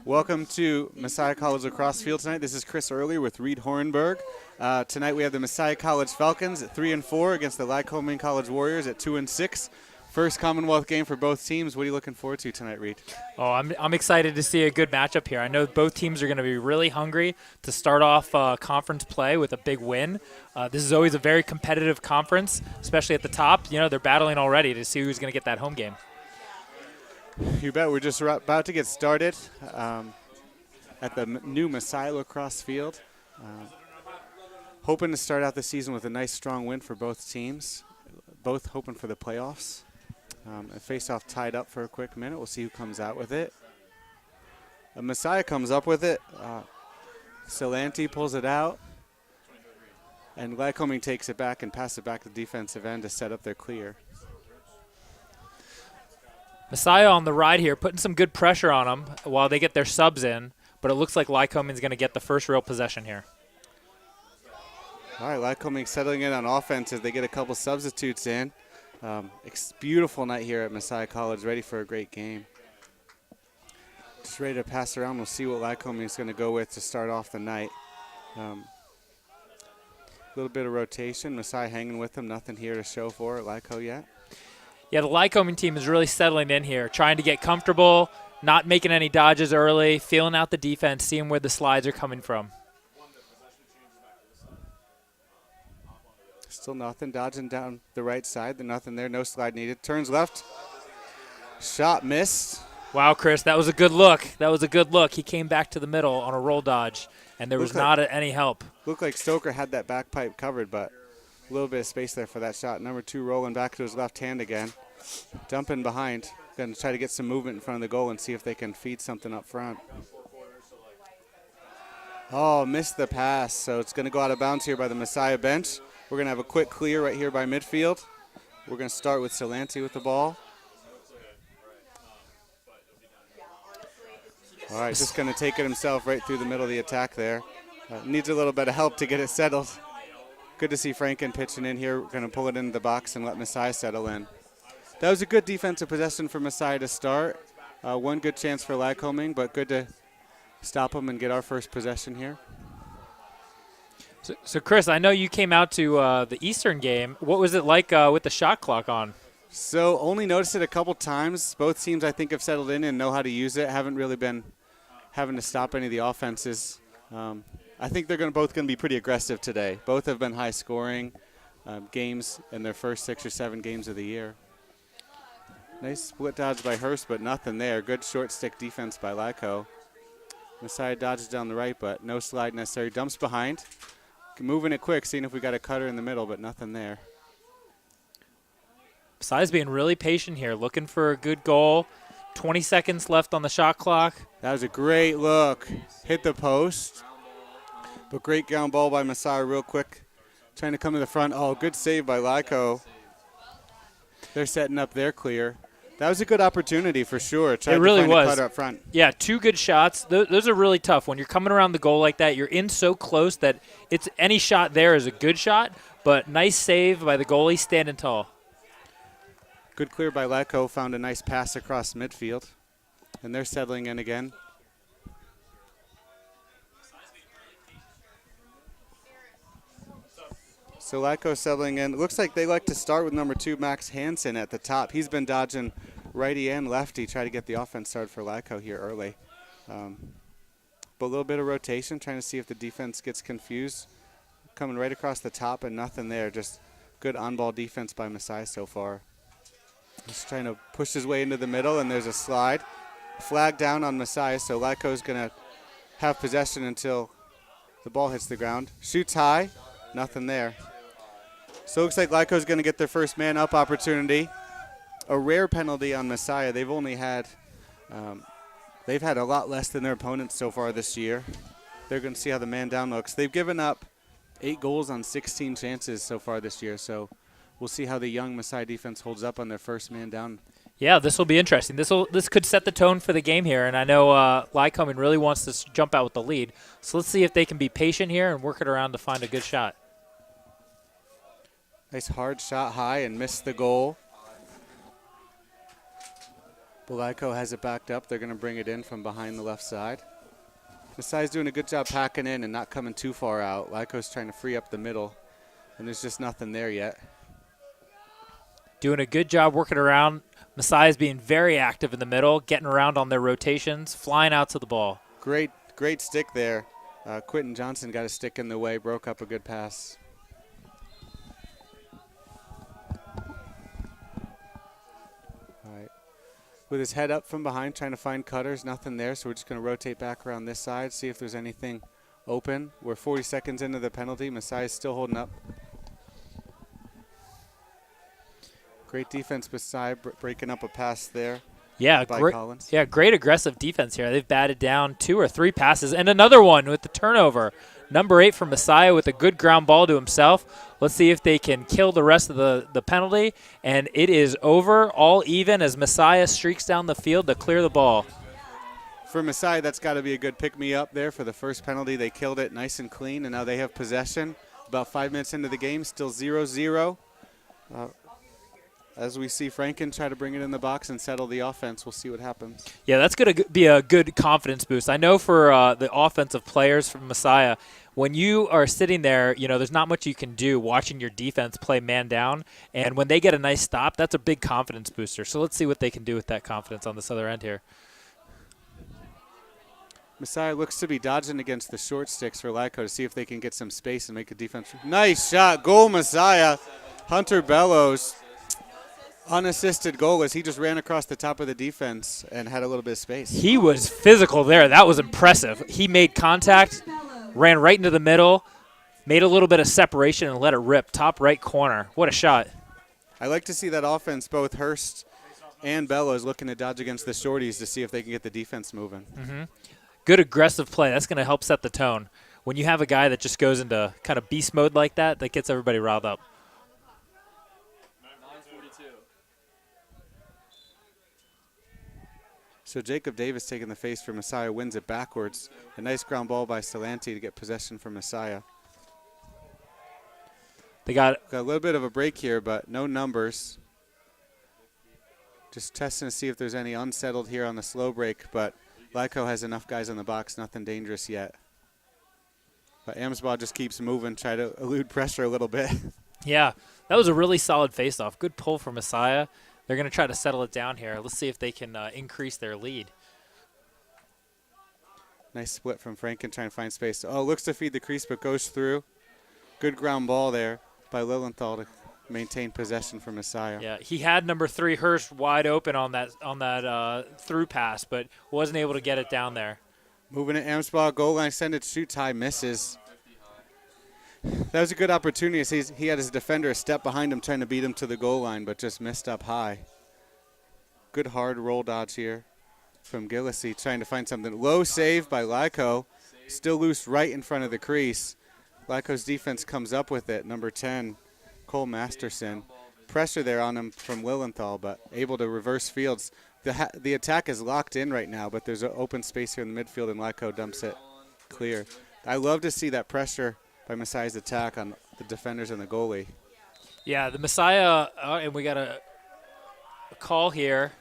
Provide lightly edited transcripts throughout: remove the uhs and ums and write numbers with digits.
Welcome to Messiah College Lacrosse Field tonight. This is Chris Early with Reed Horenberg. Tonight we have the Messiah College Falcons at 3-4 against the Lycoming College Warriors at 2-6. First Commonwealth game for both teams. What are you looking forward to tonight, Reed? Oh, I'm excited to see a good matchup here. I know both teams are going to be really hungry to start off conference play with a big win. This is always a very competitive conference, especially at the top. You know, they're battling already to see who's going to get that home game. You bet. We're just about to get started at the new Messiah Lacrosse Field. Hoping to start out the season with a nice, strong win for both teams. Both hoping for the playoffs. A face-off tied up for a quick minute. We'll see who comes out with it. Messiah comes up with it. Salanti pulls it out. And Lycoming takes it back and passes it back to the defensive end to set up their clear. Messiah on the ride here, putting some good pressure on them while they get their subs in, but it looks like Lycoming's going to get the first real possession here. All right, Lycoming settling in on offense as they get a couple substitutes in. Beautiful night here at Messiah College, ready for a great game. Just ready to pass around. We'll see what Lycoming is going to go with to start off the night. A little bit of rotation. Messiah hanging with them. Nothing here to show for it, Lyco yet. Yeah, the Lycoming team is really settling in here, trying to get comfortable, not making any dodges early, feeling out the defense, seeing where the slides are coming from. Still nothing. Dodging down the right side. There's nothing there. No slide needed. Turns left. Shot missed. Wow, Chris, that was a good look. That was a good look. He came back to the middle on a roll dodge, and there was not any help. Looked like Stoker had that back pipe covered, but a little bit of space there for that shot. Number 2 rolling back to his left hand again. Dumping behind. Going to try to get some movement in front of the goal and see if they can feed something up front. Oh, missed the pass. So it's going to go out of bounds here by the Messiah bench. We're going to have a quick clear right here by midfield. We're going to start with Salanti with the ball. All right, just going to take it himself right through the middle of the attack there. Needs a little bit of help to get it settled. Good to see Franken pitching in here. We're going to pull it into the box and let Messiah settle in. That was a good defensive possession for Messiah to start. One good chance for Lycoming, but good to stop them and get our first possession here. So Chris, I know you came out to the Eastern game. What was it like with the shot clock on? So only noticed it a couple times. Both teams, I think, have settled in and know how to use it. Haven't really been having to stop any of the offenses. I think they're both going to be pretty aggressive today. Both have been high-scoring games in their first 6 or 7 games of the year. Nice split dodge by Hurst, but nothing there. Good short stick defense by Lyco. Messiah dodges down the right, but no slide necessary. Dumps behind. Moving it quick, seeing if we got a cutter in the middle, but nothing there. Messiah's being really patient here, looking for a good goal. 20 seconds left on the shot clock. That was a great look. Hit the post. But great ground ball by Messiah real quick. Trying to come to the front. Oh, good save by Lyco. They're setting up their clear. That was a good opportunity for sure. It really was. A cutter up front. Yeah, 2 good shots. Those are really tough. When you're coming around the goal like that, you're in so close that it's any shot there is a good shot, but nice save by the goalie standing tall. Good clear by Lyco. Found a nice pass across midfield. And they're settling in again. So Lyco settling in. It looks like they like to start with number 2, Max Hansen, at the top. He's been dodging righty and lefty, try to get the offense started for Lyco here early. But a little bit of rotation, trying to see if the defense gets confused. Coming right across the top and nothing there. Just good on-ball defense by Messiah so far. He's trying to push his way into the middle, and there's a slide. Flag down on Messiah, so Lyco's going to have possession until the ball hits the ground. Shoots high, nothing there. So it looks like Lyco's going to get their first man-up opportunity. A rare penalty on Messiah. They've only had they've had a lot less than their opponents so far this year. They're going to see how the man-down looks. They've given up 8 goals on 16 chances so far this year, so we'll see how the young Messiah defense holds up on their first man-down. Yeah, this will be interesting. This could set the tone for the game here, and I know Lycoming really wants to jump out with the lead. So let's see if they can be patient here and work it around to find a good shot. Nice hard shot high and missed the goal. Lyco has it backed up. They're going to bring it in from behind the left side. Masai's doing a good job packing in and not coming too far out. Lyco's trying to free up the middle, and there's just nothing there yet. Doing a good job working around. Masai's being very active in the middle, getting around on their rotations, flying out to the ball. Great stick there. Quentin Johnson got a stick in the way, broke up a good pass. All right. With his head up from behind, trying to find cutters, nothing there, so we're just going to rotate back around this side, see if there's anything open. We're 40 seconds into the penalty. Masai is still holding up. Great defense beside breaking up a pass there. Yeah, by Collins. Yeah, great aggressive defense here. They've batted down 2 or 3 passes, and another one with the turnover. Number 8 for Messiah with a good ground ball to himself. Let's see if they can kill the rest of the penalty, and it is over, all even, as Messiah streaks down the field to clear the ball. For Messiah, that's got to be a good pick-me-up there for the first penalty. They killed it nice and clean, and now they have possession. About 5 minutes into the game, still 0-0. As we see Franken try to bring it in the box and settle the offense, we'll see what happens. Yeah, that's going to be a good confidence boost. I know for the offensive players from Messiah, when you are sitting there, there's not much you can do watching your defense play man down. And when they get a nice stop, that's a big confidence booster. So let's see what they can do with that confidence on this other end here. Messiah looks to be dodging against the short sticks for Lyco to see if they can get some space and make a defense. Nice shot. Goal, Messiah. Hunter Bellows. Unassisted goal as he just ran across the top of the defense and had a little bit of space. He was physical there. That was impressive. He made contact, ran right into the middle, made a little bit of separation and let it rip. Top right corner. What a shot. I like to see that offense, both Hurst and Bellows looking to dodge against the shorties to see if they can get the defense moving. Mm-hmm. Good aggressive play. That's going to help set the tone. When you have a guy that just goes into kind of beast mode like that, that gets everybody riled up. So Jacob Davis taking the face for Messiah, wins it backwards. A nice ground ball by Salanti to get possession for Messiah. They got a little bit of a break here, but no numbers. Just testing to see if there's any unsettled here on the slow break, but Lyco has enough guys in the box, nothing dangerous yet. But Amsbaugh just keeps moving, try to elude pressure a little bit. Yeah, that was a really solid face-off. Good pull for Messiah. They're going to try to settle it down here. Let's see if they can increase their lead. Nice split from Franken trying to find space. Oh, looks to feed the crease, but goes through. Good ground ball there by Lilienthal to maintain possession for Messiah. Yeah, he had number 3 Hurst wide open on that through pass, but wasn't able to get it down there. Moving at Amsbaugh, goal line, send it, shoots high, misses. That was a good opportunity as he had his defender a step behind him trying to beat him to the goal line, but just missed up high. Good hard roll dodge here from Gillisy, trying to find something. Low save by Lyco, still loose right in front of the crease. Lyco's defense comes up with it. Number 10, Cole Masterson. Pressure there on him from Lilienthal, but able to reverse fields. The attack is locked in right now, but there's an open space here in the midfield, and Lyco dumps it clear. I love to see that pressure by Messiah's attack on the defenders and the goalie. Yeah, the Messiah, and we got a call here.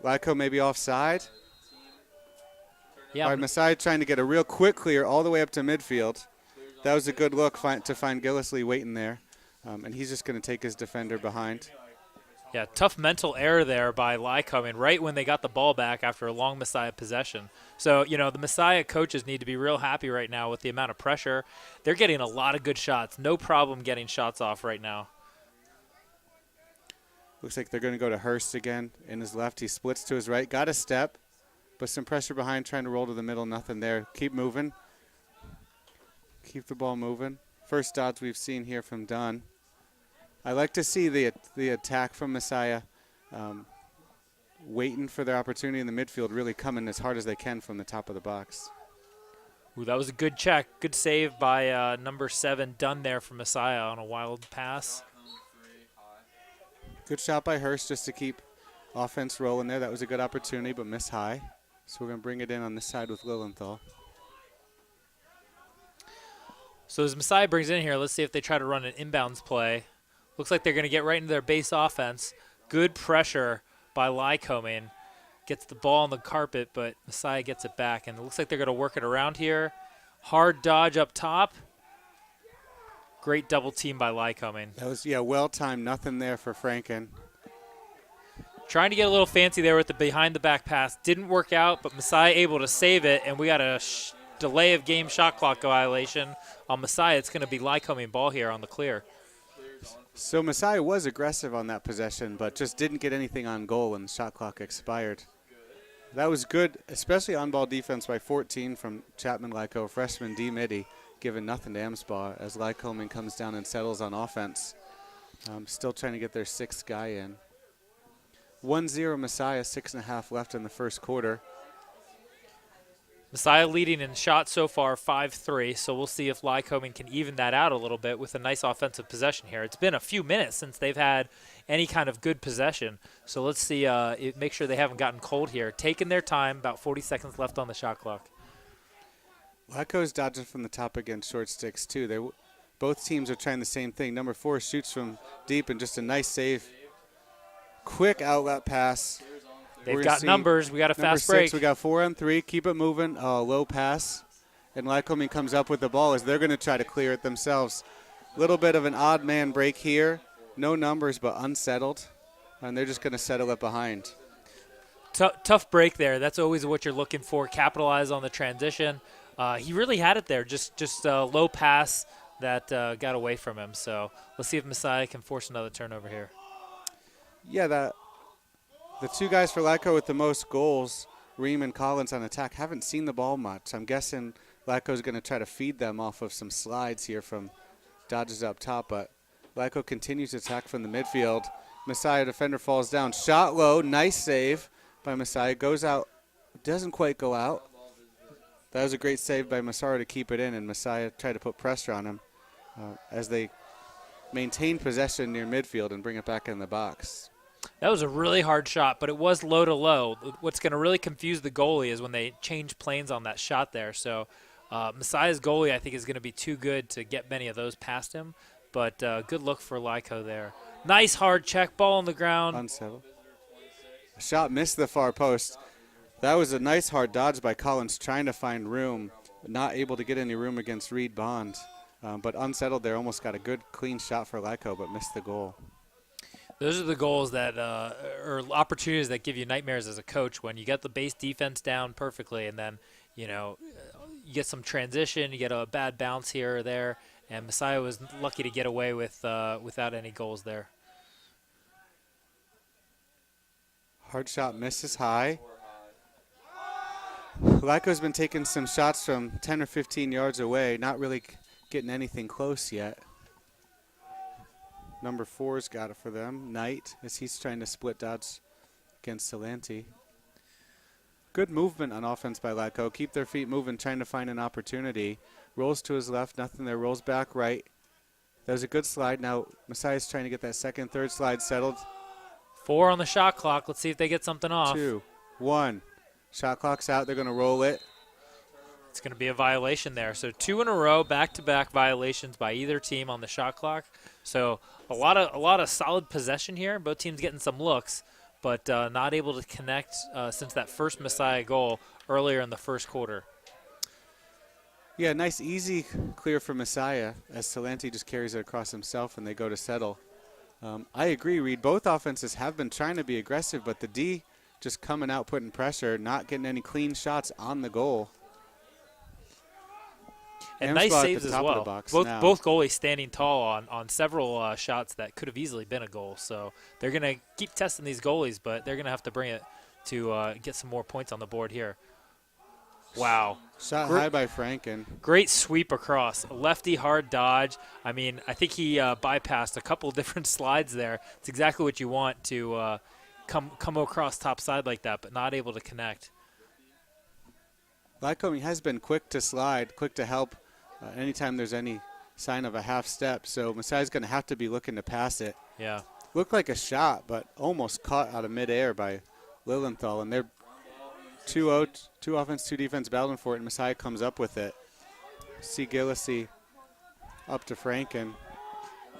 Lyco maybe offside. Yeah. All right, Messiah trying to get a real quick clear all the way up to midfield. That was a good look to find Gillisley waiting there, and he's just going to take his defender behind. Yeah, tough mental error there by Lycoming right when they got the ball back after a long Messiah possession. So, the Messiah coaches need to be real happy right now with the amount of pressure. They're getting a lot of good shots. No problem getting shots off right now. Looks like they're going to go to Hurst again in his left. He splits to his right. Got a step, but some pressure behind, trying to roll to the middle. Nothing there. Keep moving. Keep the ball moving. First dodge we've seen here from Dunn. I like to see the attack from Messiah waiting for their opportunity in the midfield, really coming as hard as they can from the top of the box. Ooh, that was a good check. Good save by number 7, Dunn there from Messiah on a wild pass. Good shot by Hurst just to keep offense rolling there. That was a good opportunity, but missed high. So we're going to bring it in on this side with Lilienthal. So as Messiah brings in here, let's see if they try to run an inbounds play. Looks like they're going to get right into their base offense. Good pressure by Lycoming. gets the ball on the carpet, but Messiah gets it back. And it looks like they're going to work it around here. Hard dodge up top. Great double team by Lycoming. That was, well timed. Nothing there for Franken. Trying to get a little fancy there with the behind-the-back pass. Didn't work out, but Messiah able to save it, and we got a delay of game shot clock violation on Messiah. It's going to be Lycoming ball here on the clear. So Messiah was aggressive on that possession, but just didn't get anything on goal, and the shot clock expired. That was good, especially on-ball defense by 14 from Chapman Lyco, freshman D. Mitty, giving nothing to Amsbaugh as Lycoming comes down and settles on offense. Still trying to get their sixth guy in. 1-0 Messiah, 6.5 left in the first quarter. Messiah leading in shots so far, 5-3, so we'll see if Lycoming can even that out a little bit with a nice offensive possession here. It's been a few minutes since they've had any kind of good possession, so let's see, make sure they haven't gotten cold here. Taking their time, about 40 seconds left on the shot clock. Lyco's dodging from the top against short sticks, too. Both teams are trying the same thing. Number 4 shoots from deep and just a nice save. Quick outlet pass. They've got numbers. We got a fast break. We got 4 on 3. Keep it moving. Low pass. And Lycoming comes up with the ball as they're going to try to clear it themselves. Little bit of an odd man break here. No numbers, but unsettled. And they're just going to settle it behind. Tough break there. That's always what you're looking for. Capitalize on the transition. He really had it there. Just a low pass that got away from him. So let's see if Messiah can force another turnover here. Yeah, the two guys for Lyco with the most goals, Ream and Collins on attack, haven't seen the ball much. I'm guessing Lyco's going to try to feed them off of some slides here from dodges up top, but Lyco continues to attack from the midfield. Messiah defender falls down. Shot low, nice save by Messiah. Goes out, doesn't quite go out. That was a great save by Massaro to keep it in, and Messiah tried to put pressure on him as they maintain possession near midfield and bring it back in the box. That was a really hard shot, but it was low to low. What's going to really confuse the goalie is when they change planes on that shot there. So Messiah's goalie, I think, is going to be too good to get many of those past him. But good look for Lyco there. Nice hard check, ball on the ground. Unsettled. A shot missed the far post. That was a nice hard dodge by Collins trying to find room. Not able to get any room against Reed Bond. But unsettled there, almost got a good clean shot for Lyco, but missed the goal. Those are the goals that or opportunities that give you nightmares as a coach when you get the base defense down perfectly and then, you get some transition, you get a bad bounce here or there, and Messiah was lucky to get away with without any goals there. Hard shot misses high. Lyco's been taking some shots from 10 or 15 yards away, not really getting anything close yet. Number 4's got it for them, Knight, as he's trying to split dodge against Salanti. Good movement on offense by Lyco. Keep their feet moving, trying to find an opportunity. Rolls to his left, nothing there. Rolls back right. That was a good slide. Now Messiah's trying to get that second, third slide settled. 4 on the shot clock. Let's see if they get something off. 2, 1. Shot clock's out. They're going to roll it. It's going to be a violation there. So 2 in a row, back-to-back violations by either team on the shot clock. So a lot of solid possession here. Both teams getting some looks, but not able to connect since that first Messiah goal earlier in the first quarter. Yeah, nice easy clear for Messiah as Salanti just carries it across himself and they go to settle. I agree, Reed. Both offenses have been trying to be aggressive, but the D just coming out, putting pressure, not getting any clean shots on the goal. And nice saves as well. Both goalies standing tall on several shots that could have easily been a goal. So they're going to keep testing these goalies, but they're going to have to bring it to get some more points on the board here. Wow. Shot high by Franken. Great sweep across. A lefty hard dodge. I mean, I think he bypassed a couple different slides there. It's exactly what you want to come across top side like that, but not able to connect. Lycoming has been quick to slide, quick to help anytime there's any sign of a half step. So Messiah's going to have to be looking to pass it. Yeah. Looked like a shot, but almost caught out of midair by Lilienthal. And they're 2-0, 2 offense, 2 defense battling for it, and Messiah comes up with it. See Gillisy up to Franken.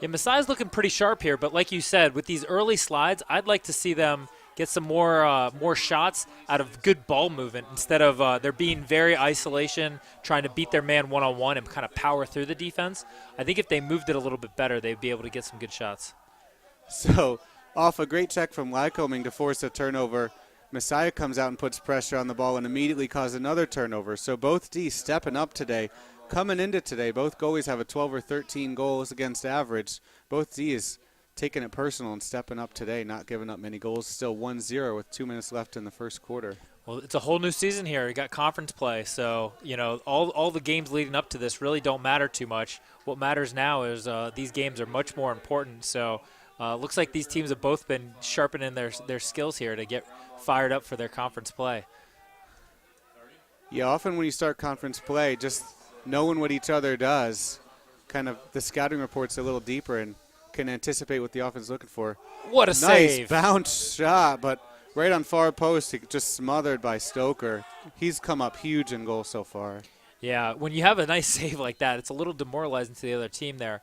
Yeah, Messiah's looking pretty sharp here, but like you said, with these early slides, I'd like to see them get some more shots out of good ball movement instead of they're being very isolation, trying to beat their man one-on-one and kind of power through the defense. I think if they moved it a little bit better, they'd be able to get some good shots. So off a great check from Lycoming to force a turnover, Messiah comes out and puts pressure on the ball and immediately causes another turnover. So both D's stepping up today. Coming into today, both goalies have a 12 or 13 goals against average. Both D's taking it personal and stepping up today, not giving up many goals. Still 1-0 with 2 minutes left in the first quarter. Well, it's a whole new season here. You got conference play, so all the games leading up to this really don't matter too much. What matters now is these games are much more important. So looks like these teams have both been sharpening their skills here to get fired up for their conference play. Yeah, often when you start conference play, just knowing what each other does, kind of the scouting report's a little deeper and can anticipate what the offense is looking for. What a nice save. Bounce shot, but right on far post, just smothered by Stoker. He's come up huge in goal so far. Yeah, when you have a nice save like that, it's a little demoralizing to the other team there.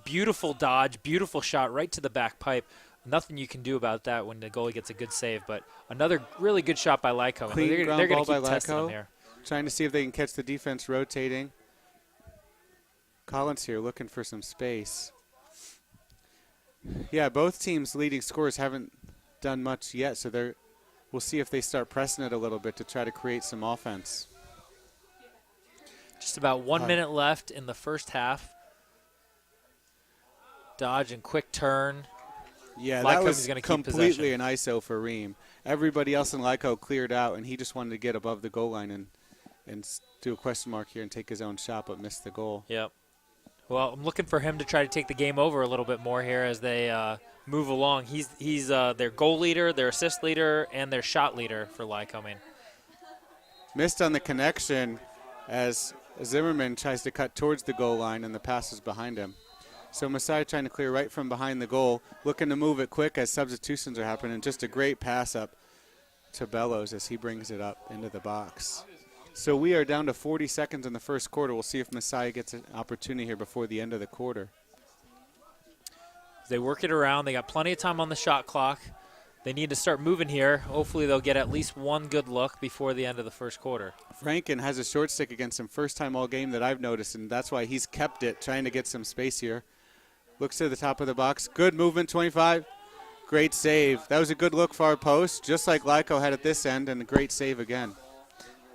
Beautiful dodge, beautiful shot right to the back pipe. Nothing you can do about that when the goalie gets a good save, but another really good shot by Lycoming. Clean ground they're ball going by to keep testing them Lyco, here. trying to see if they can catch the defense rotating. Collins here looking for some space. Yeah, both teams' leading scorers haven't done much yet, so we'll see if they start pressing it a little bit to try to create some offense. Just about 1 minute left in the first half. Dodge and quick turn. Yeah, Lycoming's that was gonna keep completely possession. an ISO for Ream. Everybody else in Lyco cleared out, and he just wanted to get above the goal line and do a question mark here and take his own shot, but missed the goal. Yep. Well, I'm looking for him to try to take the game over a little bit more here as they move along. He's their goal leader, their assist leader, and their shot leader for Lycoming. Missed on the connection as Zimmerman tries to cut towards the goal line, and the pass is behind him. So Messiah trying to clear right from behind the goal, looking to move it quick as substitutions are happening. Just a great pass up to Bellows as he brings it up into the box. So we are down to 40 seconds in the first quarter. We'll see if Messiah gets an opportunity here before the end of the quarter. They work it around. They got plenty of time on the shot clock. They need to start moving here. Hopefully they'll get at least one good look before the end of the first quarter. Franken has a short stick against him first time all game that I've noticed, and that's why he's kept it, trying to get some space here. Looks to the top of the box. Good movement, 25. Great save. That was a good look far post, just like Lyco had at this end, and a great save again.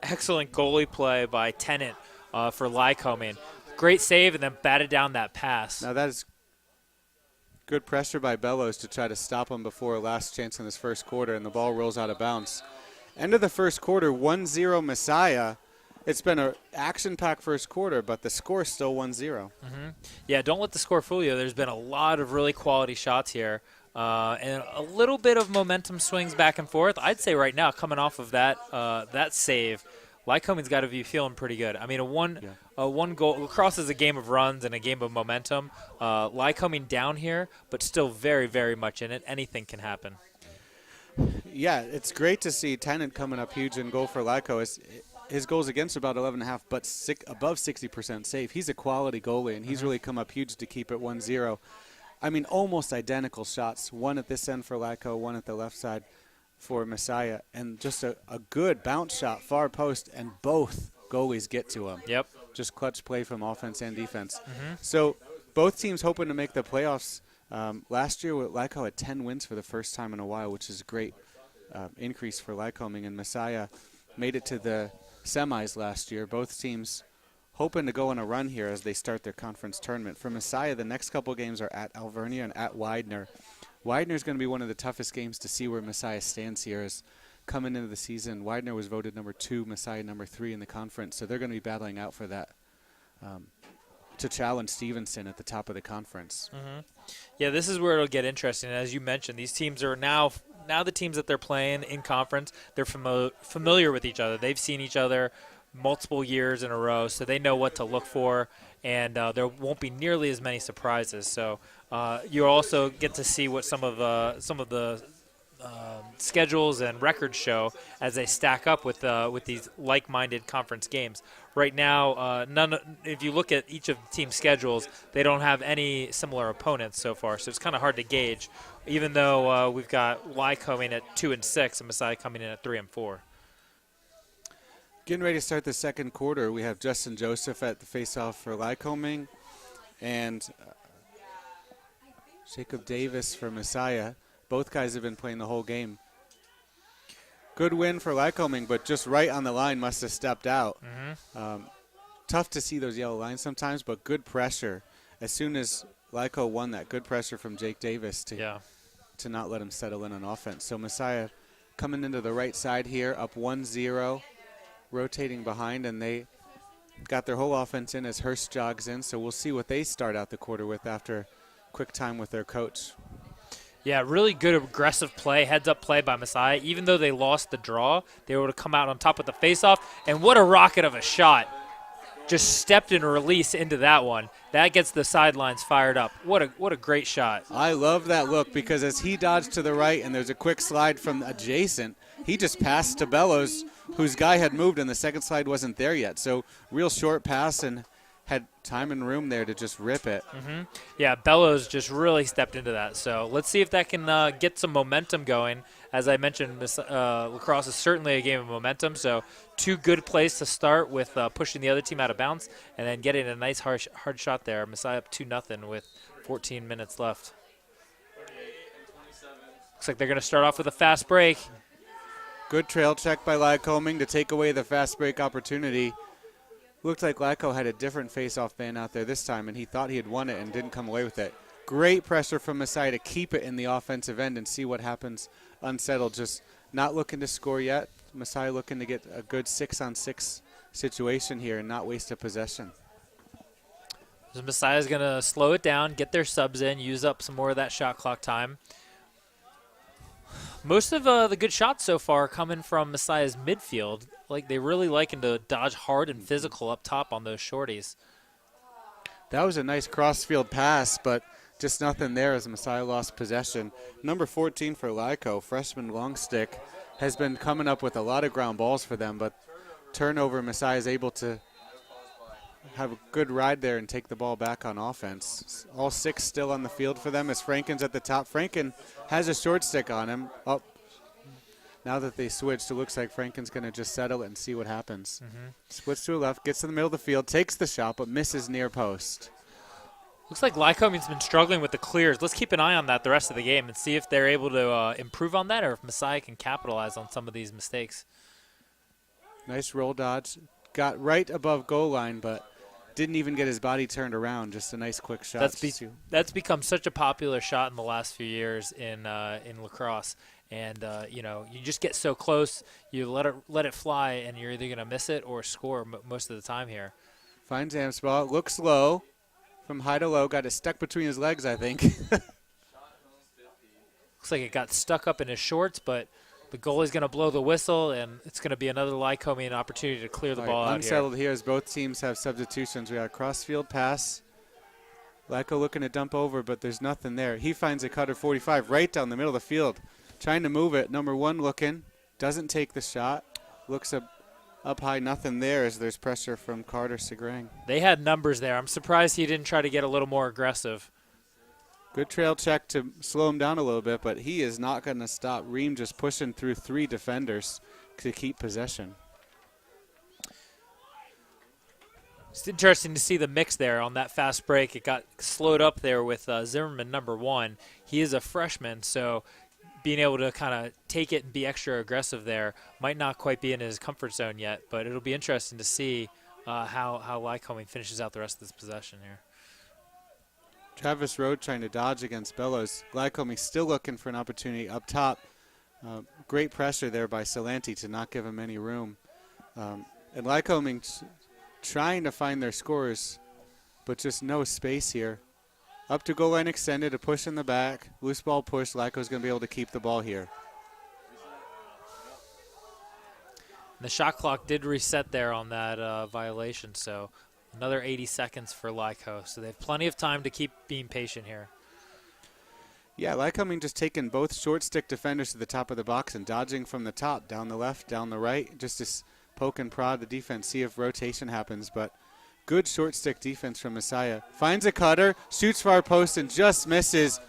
Excellent goalie play by Tennant for Lycoming. Great save and then batted down that pass. Now that is good pressure by Bellows to try to stop him before a last chance in this first quarter, and the ball rolls out of bounds. End of the first quarter, 1-0 Messiah. It's been an action-packed first quarter, but the score is still 1-0. Mm-hmm. Yeah, don't let the score fool you. There's been a lot of really quality shots here. And a little bit of momentum swings back and forth. I'd say right now, coming off of that save, Lycoming's got to be feeling pretty good. I mean, a one goal. Lacrosse is a game of runs and a game of momentum. Lycoming down here, but still very, very much in it. Anything can happen. Yeah, it's great to see Tennant coming up huge in goal for Lyco. His goals against are about 11.5, but above 60% save. He's a quality goalie, and he's really come up huge to keep it 1-0. I mean, almost identical shots. One at this end for Lyco, one at the left side for Messiah. And just a good bounce shot, far post, and both goalies get to him. Yep. Just clutch play from offense and defense. Mm-hmm. So both teams hoping to make the playoffs. Last year, Lyco had 10 wins for the first time in a while, which is a great increase for Lycoming. And Messiah made it to the semis last year. Both teams hoping to go on a run here as they start their conference tournament. For Messiah, the next couple games are at Alvernia and at Widener. Widener is going to be one of the toughest games to see where Messiah stands here. As coming into the season, Widener was voted number 2, Messiah number 3 in the conference, so they're going to be battling out for that to challenge Stevenson at the top of the conference. Mm-hmm. Yeah, this is where it'll get interesting. As you mentioned, these teams are now the teams that they're playing in conference, they're familiar with each other. They've seen each other multiple years in a row, so they know what to look for, and there won't be nearly as many surprises. So you also get to see what some of the schedules and records show as they stack up with these like-minded conference games. right now, if you look at each of the team's schedules, they don't have any similar opponents so far, so it's kind of hard to gauge, even though we've got Lycoming at 2-6 and Messiah coming in at 3-4. Getting ready to start the second quarter, we have Justin Joseph at the faceoff for Lycoming and Jacob Davis for Messiah. Both guys have been playing the whole game. Good win for Lycoming, but just right on the line must have stepped out. Tough to see those yellow lines sometimes, but good pressure. As soon as Lyco won that, good pressure from Jake Davis to not let him settle in on offense. So Messiah coming into the right side here, up 1-0. Rotating behind, and they got their whole offense in as Hurst jogs in, so we'll see what they start out the quarter with after quick time with their coach. Yeah, really good aggressive play, heads-up play by Messiah. Even though they lost the draw, they were able to come out on top with the face-off, and what a rocket of a shot. Just stepped and release into that one. That gets the sidelines fired up. What a great shot. I love that look because as he dodged to the right and there's a quick slide from adjacent, he just passed to Bellows, whose guy had moved and the second slide wasn't there yet. So real short pass and had time and room there to just rip it. Yeah, Bellows just really stepped into that. So let's see if that can get some momentum going. As I mentioned, Lacrosse is certainly a game of momentum. So two good plays to start with pushing the other team out of bounds and then getting a nice hard shot there. Messiah up 2-0 with 14 minutes left. Looks like they're going to start off with a fast break. Good trail check by Lycoming to take away the fast break opportunity. Looked like Lyco had a different face-off man out there this time, and he thought he had won it and didn't come away with it. Great pressure from Messiah to keep it in the offensive end and see what happens unsettled. Just not looking to score yet. Messiah looking to get a good 6-on-6 situation here and not waste a possession. So Messiah's going to slow it down, get their subs in, use up some more of that shot clock time. Most of the good shots so far are coming from Messiah's midfield. Like they really liking to dodge hard and physical up top on those shorties. That was a nice cross-field pass, but just nothing there as Messiah lost possession. Number 14 for Lyco, freshman Longstick, has been coming up with a lot of ground balls for them, but turnover, Messiah is able to have a good ride there and take the ball back on offense. All six still on the field for them as Franken's at the top. Franken has a short stick on him. Oh, now that they switched, it looks like Franken's going to just settle it and see what happens. Splits to the left, gets to the middle of the field, takes the shot, but misses near post. Looks like Lycoming's been struggling with the clears. Let's keep an eye on that the rest of the game and see if they're able to improve on that or if Messiah can capitalize on some of these mistakes. Nice roll dodge. Got right above goal line, but didn't even get his body turned around. Just a nice quick shot. That's become such a popular shot in the last few years in lacrosse. And, you just get so close, you let it fly, and you're either going to miss it or score most of the time here. Finds Amspaw. Looks low. From high to low. Got it stuck between his legs, I think. Looks like it got stuck up in his shorts, but the goalie's going to blow the whistle, and it's going to be another Lycoming opportunity to clear the ball out here. Unsettled here as both teams have substitutions. We got a cross-field pass. Lyco looking to dump over, but there's nothing there. He finds a cutter 45 right down the middle of the field. Trying to move it. Number one looking. Doesn't take the shot. Looks up high. Nothing there as there's pressure from Carter Segrang. They had numbers there. I'm surprised he didn't try to get a little more aggressive. Good trail check to slow him down a little bit, but he is not going to stop. Ream just pushing through three defenders to keep possession. It's interesting to see the mix there on that fast break. It got slowed up there with Zimmerman, number one. He is a freshman, so being able to kind of take it and be extra aggressive there might not quite be in his comfort zone yet, but it'll be interesting to see how Lycoming finishes out the rest of this possession here. Travis Road trying to dodge against Bellows. Lycoming still looking for an opportunity up top. Great pressure there by Salanti to not give him any room. And Lycoming trying to find their scores, but just no space here. Up to goal line extended, a push in the back. Loose ball push. Lyco's going to be able to keep the ball here. The shot clock did reset there on that violation, so another 80 seconds for Lyco. So they have plenty of time to keep being patient here. Yeah, Lycoming just taking both short stick defenders to the top of the box and dodging from the top, down the left, down the right, just to poke and prod the defense, see if rotation happens. But good short stick defense from Messiah. Finds a cutter, shoots far post, and just misses.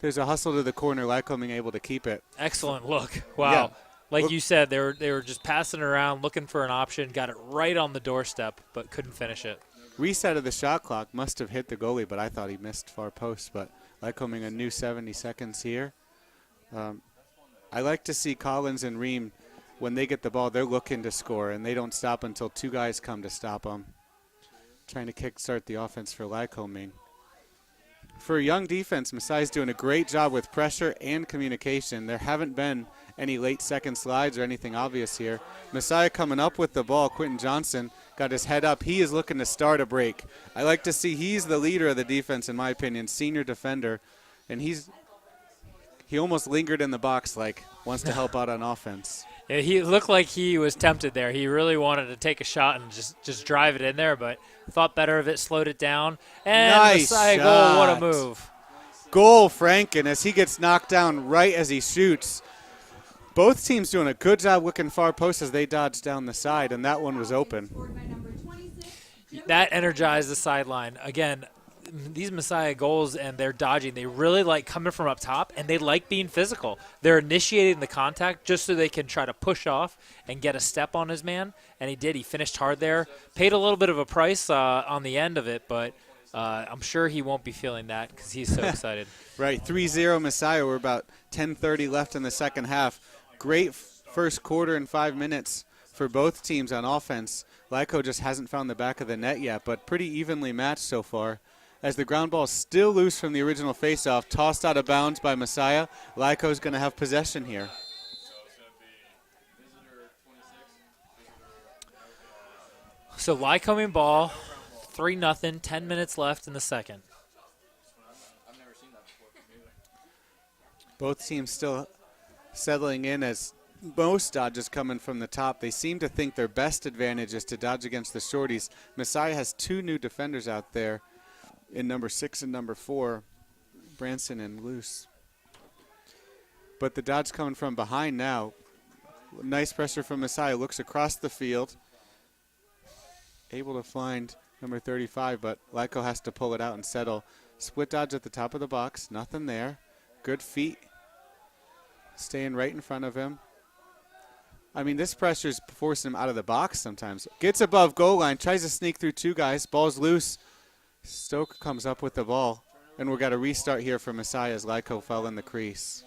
There's a hustle to the corner. Lycoming able to keep it. Excellent look. Wow. Yeah. Like you said, they were just passing it around, looking for an option, got it right on the doorstep, but couldn't finish it. Reset of the shot clock must have hit the goalie, but I thought he missed far post. But Lycoming a new 70 seconds here. I like to see Collins and Ream, when they get the ball, they're looking to score, and they don't stop until two guys come to stop them. Trying to kickstart the offense for Lycoming. For a young defense, Messiah's doing a great job with pressure and communication. There haven't been any late second slides or anything obvious here. Messiah coming up with the ball. Quentin Johnson got his head up. He is looking to start a break. I like to see he's the leader of the defense, in my opinion, senior defender, and he almost lingered in the box like wants to help out on offense. Yeah, he looked like he was tempted there. He really wanted to take a shot and just drive it in there, but thought better of it, slowed it down. And nice Messiah shot. goal, what a move. Goal, Franken, as he gets knocked down right as he shoots. Both teams doing a good job looking far post as they dodged down the side, and that one was open. That energized the sideline. Again, these Messiah goals and their dodging, they really like coming from up top, and they like being physical. They're initiating the contact just so they can try to push off and get a step on his man, and he did. He finished hard there. Paid a little bit of a price on the end of it, but I'm sure he won't be feeling that because he's so excited. Right, 3-0 Messiah. We're about 10:30 left in the second half. Great first quarter and 5 minutes for both teams on offense. Lyco just hasn't found the back of the net yet, but pretty evenly matched so far. As the ground ball is still loose from the original faceoff, tossed out of bounds by Messiah. Lyco's going to have possession here. So Lycoming ball, 3-0, 10 minutes left in the second. Both teams still settling in as most dodges coming from the top. They seem to think their best advantage is to dodge against the shorties. Messiah has two new defenders out there in number 6 and number 4, Branson and Luce. But the dodge coming from behind now. Nice pressure from Messiah. Looks across the field. Able to find number 35, but Lyco has to pull it out and settle. Split dodge at the top of the box. Nothing there. Good feet. Staying right in front of him. I mean, this pressure's forcing him out of the box sometimes. Gets above goal line. Tries to sneak through two guys. Ball's loose. Stoke comes up with the ball, and we've got a restart here for Messiah as Lyco fell in the crease.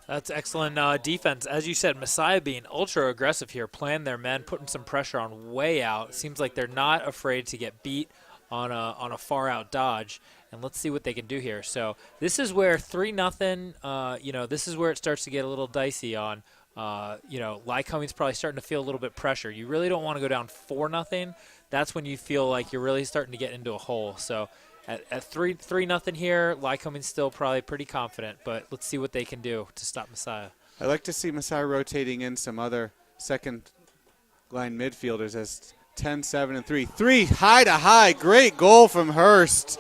That's excellent defense. As you said, Messiah being ultra aggressive here, playing their men, putting some pressure on way out. Seems like they're not afraid to get beat on a far out dodge. And let's see what they can do here. So this is where 3-0, this is where it starts to get a little dicey on. Lycoming's probably starting to feel a little bit pressure. You really don't want to go down 4-0. That's when you feel like you're really starting to get into a hole. So at 3-0 here, Lycoming's still probably pretty confident, but let's see what they can do to stop Messiah. I like to see Messiah rotating in some other second line midfielders as 10, 7, and 3. 3 high to high. Great goal from Hurst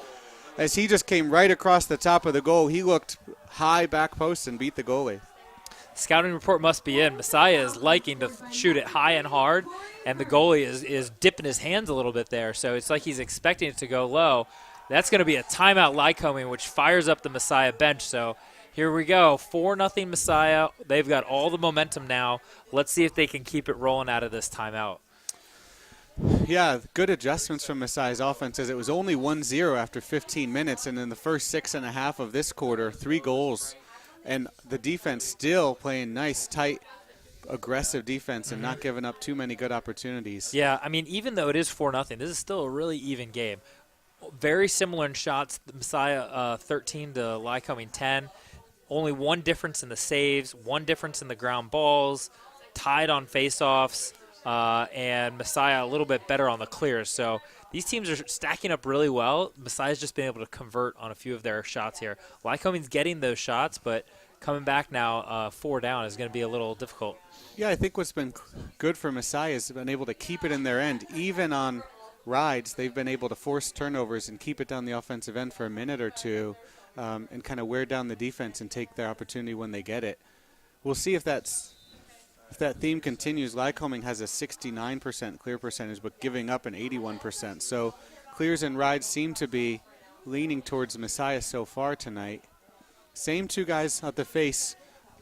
as he just came right across the top of the goal. He looked high back post and beat the goalie. Scouting report must be in. Messiah is liking to shoot it high and hard, and the goalie is dipping his hands a little bit there. So it's like he's expecting it to go low. That's going to be a timeout Lycoming, which fires up the Messiah bench. So here we go, 4-0 Messiah. They've got all the momentum now. Let's see if they can keep it rolling out of this timeout. Yeah, good adjustments from Messiah's offense as it was only 1-0 after 15 minutes, and in the first 6.5 of this quarter, 3 goals. And the defense still playing nice, tight, aggressive defense and not giving up too many good opportunities. Yeah, I mean, even though it is 4-0, this is still a really even game. Very similar in shots. Messiah 13 to Lycoming 10. Only one difference in the saves, one difference in the ground balls, tied on faceoffs, and Messiah a little bit better on the clears. So these teams are stacking up really well. Messiah's just been able to convert on a few of their shots here. Lycoming's getting those shots, but coming back now 4 down is going to be a little difficult. Yeah, I think what's been good for Messiah is been able to keep it in their end. Even on rides, they've been able to force turnovers and keep it down the offensive end for a minute or two and kind of wear down the defense and take their opportunity when they get it. We'll see if that's if that theme continues, Lycoming has a 69% clear percentage, but giving up an 81%. So clears and rides seem to be leaning towards Messiah so far tonight. Same two guys at the face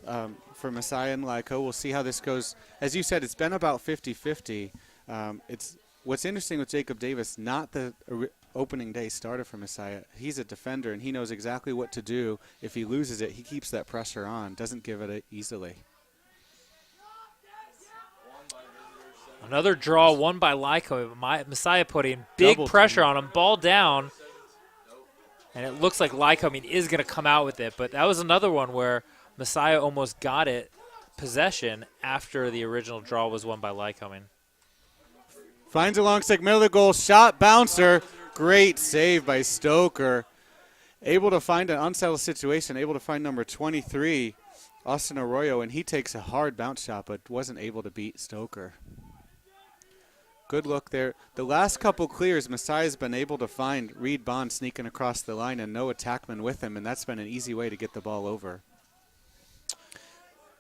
for Messiah and Lyco. We'll see how this goes. As you said, it's been about 50-50. It's what's interesting with Jacob Davis, not the opening day starter for Messiah. He's a defender, and he knows exactly what to do. If he loses it, he keeps that pressure on, doesn't give it easily. Another draw won by Lyco. Messiah putting big Double pressure team. on him. Ball down. And it looks like Lycoming is going to come out with it. But that was another one where Messiah almost got it possession after the original draw was won by Lycoming. Finds a long stick, middle of the goal, shot, bouncer. Great save by Stoker. Able to find an unsettled situation, able to find number 23, Austin Arroyo, and he takes a hard bounce shot but wasn't able to beat Stoker. Good look there. The last couple clears, Messiah's been able to find Reed Bond sneaking across the line and no attackman with him, and that's been an easy way to get the ball over.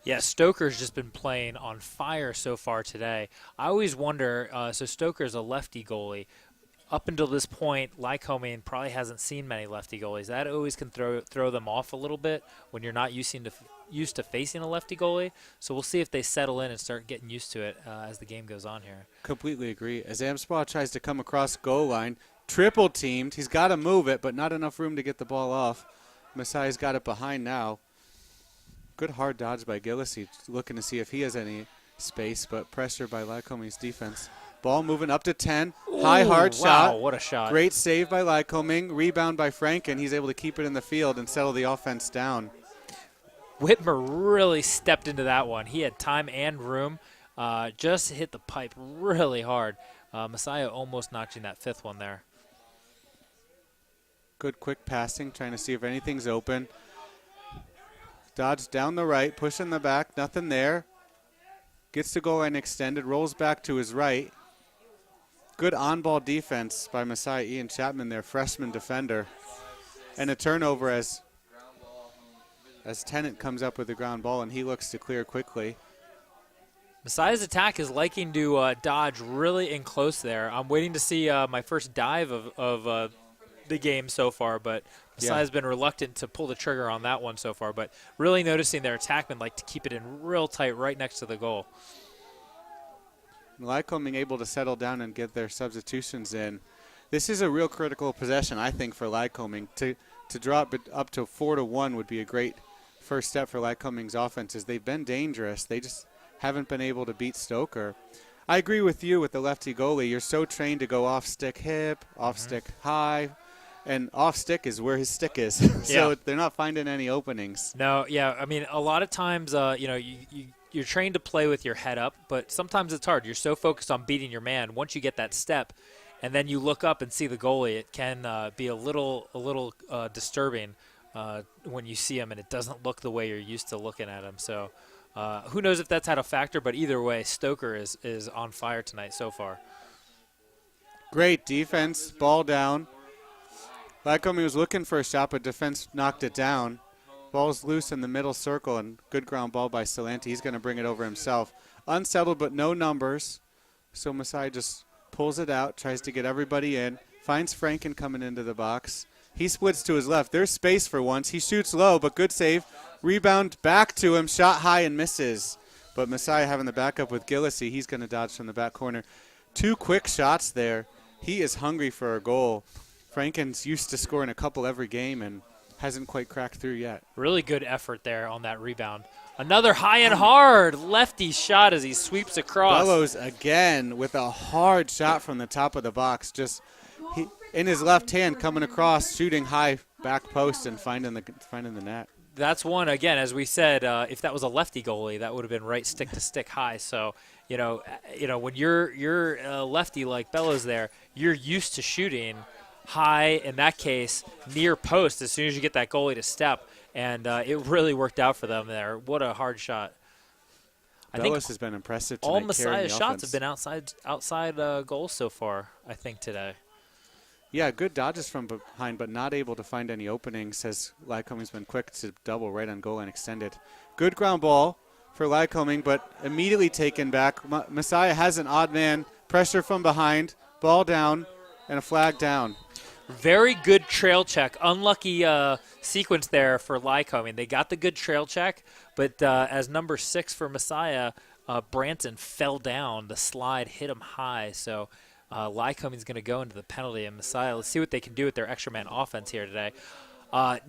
Yeah, Stoker's just been playing on fire so far today. I always wonder, so Stoker's a lefty goalie. Up until this point, Lycoming probably hasn't seen many lefty goalies. That always can throw them off a little bit when you're not used to facing a lefty goalie. So we'll see if they settle in and start getting used to it as the game goes on here. Completely agree. As Amspaw tries to come across goal line, triple teamed. He's got to move it, but not enough room to get the ball off. Messiah's got it behind now. Good hard dodge by Gillisy, looking to see if he has any space, but pressure by Lycoming's defense. Ball moving up to 10. High, hard shot. Wow, what a shot. Great save by Lycoming. Rebound by Franken. He's able to keep it in the field and settle the offense down. Whitmer really stepped into that one. He had time and room. Just hit the pipe really hard. Messiah almost notching that fifth one there. Good quick passing, trying to see if anything's open. Dodge down the right, push in the back, nothing there. Gets the goal line extended, rolls back to his right. Good on-ball defense by Messiah Ian Chapman, their freshman defender. And a turnover as Tennant comes up with the ground ball, and he looks to clear quickly. Messiah's attack is liking to dodge really in close there. I'm waiting to see my first dive of the game so far, but Messiah's been reluctant to pull the trigger on that one so far. But really noticing their attackmen like to keep it in real tight right next to the goal. Lycoming able to settle down and get their substitutions in. This is a real critical possession, I think, for Lycoming. To drop it up to 4-1 would be a great first step for Lycoming's offenses. They've been dangerous. They just haven't been able to beat Stoker. I agree with you with the lefty goalie. You're so trained to go off stick hip, off stick high, and off stick is where his stick is. So they're not finding any openings. No, yeah. I mean, a lot of times, you're trained to play with your head up, but sometimes it's hard. You're so focused on beating your man. Once you get that step, and then you look up and see the goalie, it can be a little disturbing when you see him and it doesn't look the way you're used to looking at him. So who knows if that's had a factor, but either way, Stoker is on fire tonight so far. Great defense, ball down. Lycoming was looking for a shot, but defense knocked it down. Ball's loose in the middle circle, and good ground ball by Salanti. He's going to bring it over himself. Unsettled, but no numbers. So Messiah just pulls it out, tries to get everybody in, finds Franken coming into the box. He splits to his left. There's space for once. He shoots low, but good save. Rebound back to him, shot high and misses. But Messiah having the backup with Gillisy. He's going to dodge from the back corner. Two quick shots there. He is hungry for a goal. Franken's used to scoring a couple every game and hasn't quite cracked through yet. Really good effort there on that rebound. Another high and hard lefty shot as he sweeps across. Bellows again with a hard shot from the top of the box. Just in his left hand coming across, shooting high back post and finding the net. That's one, again, as we said, if that was a lefty goalie, that would have been right stick to stick high. So, when you're a lefty like Bellows there, you're used to shooting high, in that case, near post as soon as you get that goalie to step. And it really worked out for them there. What a hard shot. Bellows has been impressive tonight. All Messiah's shots offense. have been outside goals so far, I think, today. Yeah, good dodges from behind, but not able to find any openings as Lycoming's been quick to double right on goal line extended. Good ground ball. for Lycoming, but immediately taken back. Messiah has an odd man, pressure from behind, ball down, and a flag down. Very good trail check. Unlucky sequence there for Lycoming. They got the good trail check, but as number 6 for Messiah, Branson fell down. The slide hit him high, so Lycoming's going to go into the penalty. And Messiah, let's see what they can do with their extra man offense here today.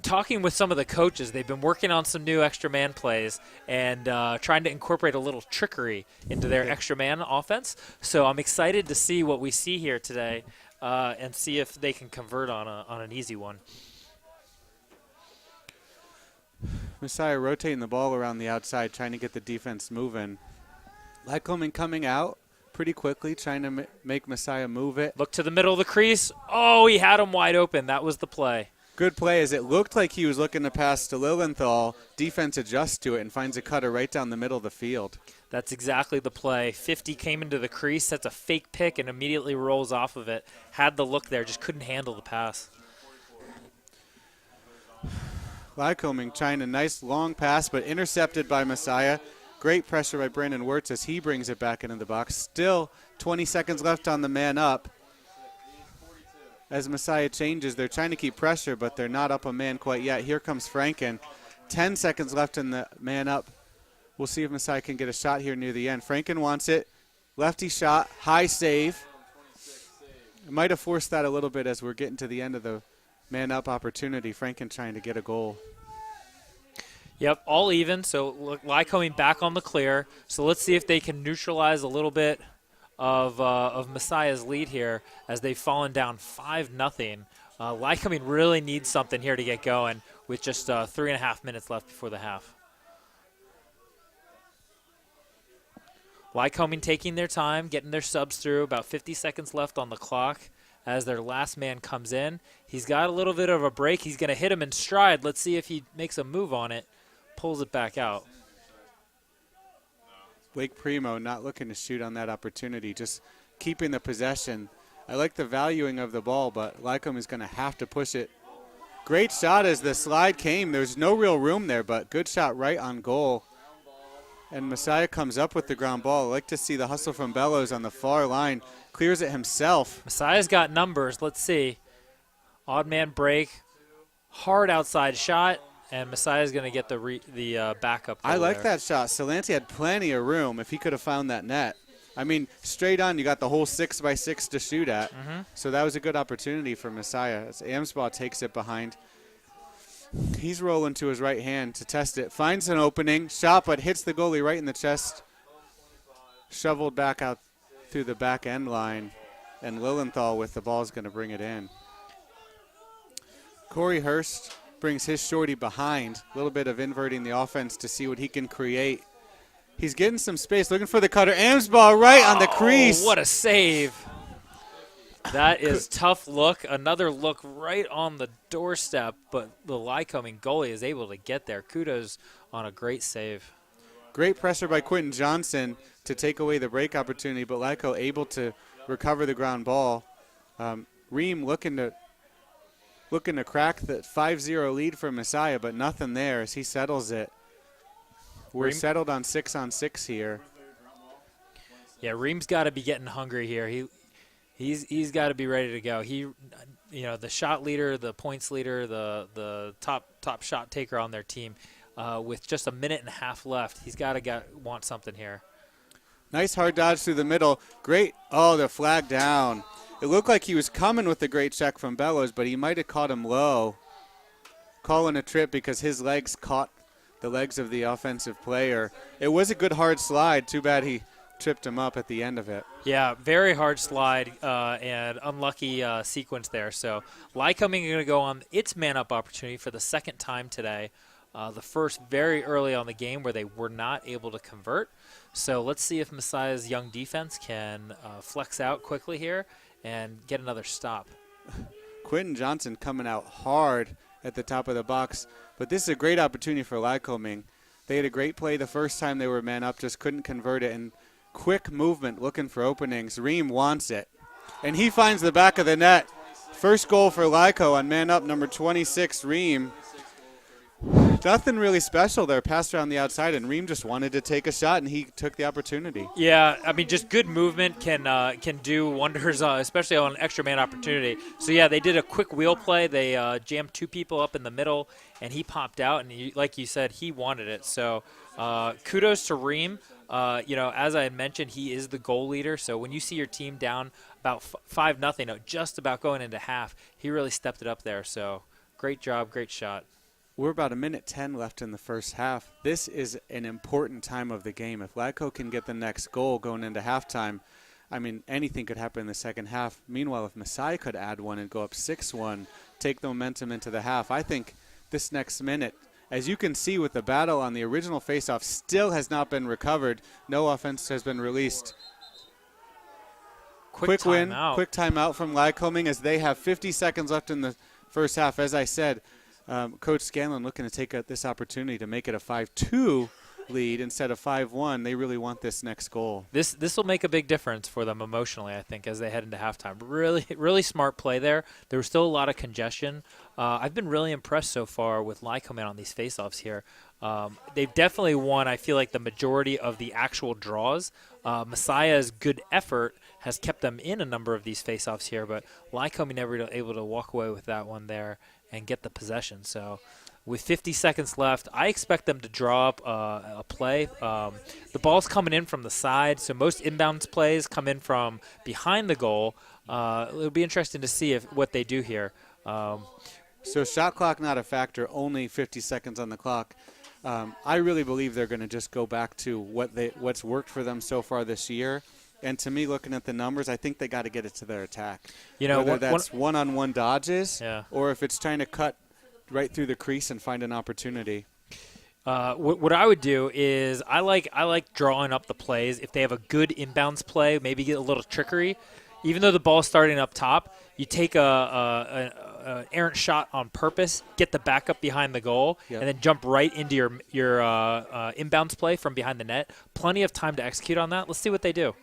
Talking with some of the coaches, they've been working on some new extra man plays and trying to incorporate a little trickery into their extra man offense. So I'm excited to see what we see here today and see if they can convert on an easy one. Messiah rotating the ball around the outside, trying to get the defense moving. Lycoming coming out pretty quickly, trying to make Messiah move it. Look to the middle of the crease. Oh, he had him wide open. That was the play. Good play, as it looked like he was looking to pass to Lilienthal. Defense adjusts to it and finds a cutter right down the middle of the field. That's exactly the play. 50 came into the crease, sets a fake pick, and immediately rolls off of it. Had the look there, just couldn't handle the pass. Lycoming trying a nice long pass, but intercepted by Messiah. Great pressure by Brandon Wirtz as he brings it back into the box. Still 20 seconds left on the man up. As Messiah changes, they're trying to keep pressure, but they're not up a man quite yet. Here comes Franken. 10 seconds left in the man up. We'll see if Messiah can get a shot here near the end. Franken wants it. Lefty shot, high save. Might have forced that a little bit as we're getting to the end of the man up opportunity. Franken trying to get a goal. Yep, all even. So Lycoming back on the clear. So let's see if they can neutralize a little bit of Messiah's lead here as they've fallen down 5-0. Lycoming really needs something here to get going with just 3.5 minutes left before the half. Lycoming taking their time, getting their subs through. About 50 seconds left on the clock as their last man comes in. He's got a little bit of a break. He's going to hit him in stride. Let's see if he makes a move on it, pulls it back out. Blake Primo not looking to shoot on that opportunity, just keeping the possession. I like the valuing of the ball, but Lycoming is going to have to push it. Great shot as the slide came. There's no real room there, but good shot right on goal. And Messiah comes up with the ground ball. I like to see the hustle from Bellows on the far line. Clears it himself. Messiah's got numbers. Let's see. Odd man break. Hard outside shot. And Messiah's going to get the backup. I like there. that shot. Salanti had plenty of room if he could have found that net. I mean, straight on, you got the whole 6x6 to shoot at. So that was a good opportunity for Messiah as Amsbaugh takes it behind. He's rolling to his right hand to test it. Finds an opening. Shot, but hits the goalie right in the chest. Shoveled back out through the back end line. And Lilienthal with the ball is going to bring it in. Corey Hurst brings his shorty behind. A little bit of inverting the offense to see what he can create. He's getting some space, looking for the cutter. Amsbaugh right on the crease. What a save. That is tough look. Another look right on the doorstep, but the Lycoming goalie is able to get there. Kudos on a great save. Great pressure by Quentin Johnson to take away the break opportunity, but Lyco able to recover the ground ball. Ream looking to crack the 5-0 lead for Messiah, but nothing there as he settles it. We're settled on 6-on-6 here. Yeah, Ream's got to be getting hungry here. He's got to be ready to go. The shot leader, the points leader, the top shot taker on their team, with just a minute and a half left, he's got to want something here. Nice hard dodge through the middle. Great. Oh, the flag down. It looked like he was coming with the great check from Bellows, but he might have caught him low. Calling a trip because his legs caught the legs of the offensive player. It was a good hard slide. Too bad he tripped him up at the end of it. Yeah, very hard slide and unlucky sequence there. So Lycoming is going to go on its man-up opportunity for the second time today. The first very early on the game where they were not able to convert. So let's see if Messiah's young defense can flex out quickly here and get another stop. Quentin Johnson coming out hard at the top of the box. But this is a great opportunity for Lycoming. They had a great play the first time they were man up, just couldn't convert it. And quick movement looking for openings. Ream wants it. And he finds the back of the net. First goal for Lyco on man up, number 26, Ream. Nothing really special there. Passed around the outside, and Reem just wanted to take a shot, and he took the opportunity. Yeah, I mean, just good movement can do wonders, especially on an extra man opportunity. So, yeah, they did a quick wheel play. They jammed two people up in the middle, and he popped out. And like you said, he wanted it. So, kudos to Reem. As I had mentioned, he is the goal leader. So when you see your team down about 5-0, just about going into half, he really stepped it up there. So great job, great shot. We're about 1:10 left in the first half. This is an important time of the game. If Lyco can get the next goal going into halftime, I mean, anything could happen in the second half. Meanwhile, if Messiah could add one and go up 6-1, take the momentum into the half, I think this next minute, as you can see with the battle on the original faceoff, still has not been recovered. No offense has been released. Quick win, quick timeout from Lycoming as they have 50 seconds left in the first half. As I said, Coach Scanlon looking to take this opportunity to make it a 5-2 lead instead of 5-1. They really want this next goal. This will make a big difference for them emotionally, I think, as they head into halftime. Really smart play there. There was still a lot of congestion. I've been really impressed so far with Lycoming on these faceoffs here. They've definitely won, I feel like, the majority of the actual draws. Messiah's good effort has kept them in a number of these faceoffs here, but Lycoming never able to walk away with that one there and get the possession. So with 50 seconds left, I expect them to draw up a play. The ball's coming in from the side, so most inbounds plays come in from behind the goal. It'll be interesting to see what they do here. So shot clock not a factor, only 50 seconds on the clock. I really believe they're going to just go back to what's worked for them so far this year. And to me, looking at the numbers, I think they got to get it to their attack. Whether that's one-on-one dodges or if it's trying to cut right through the crease and find an opportunity. What I would do is I like drawing up the plays. If they have a good inbounds play, maybe get a little trickery. Even though the ball's starting up top, you take an errant shot on purpose, get the backup behind the goal, and then jump right into your inbounds play from behind the net. Plenty of time to execute on that. Let's see what they do.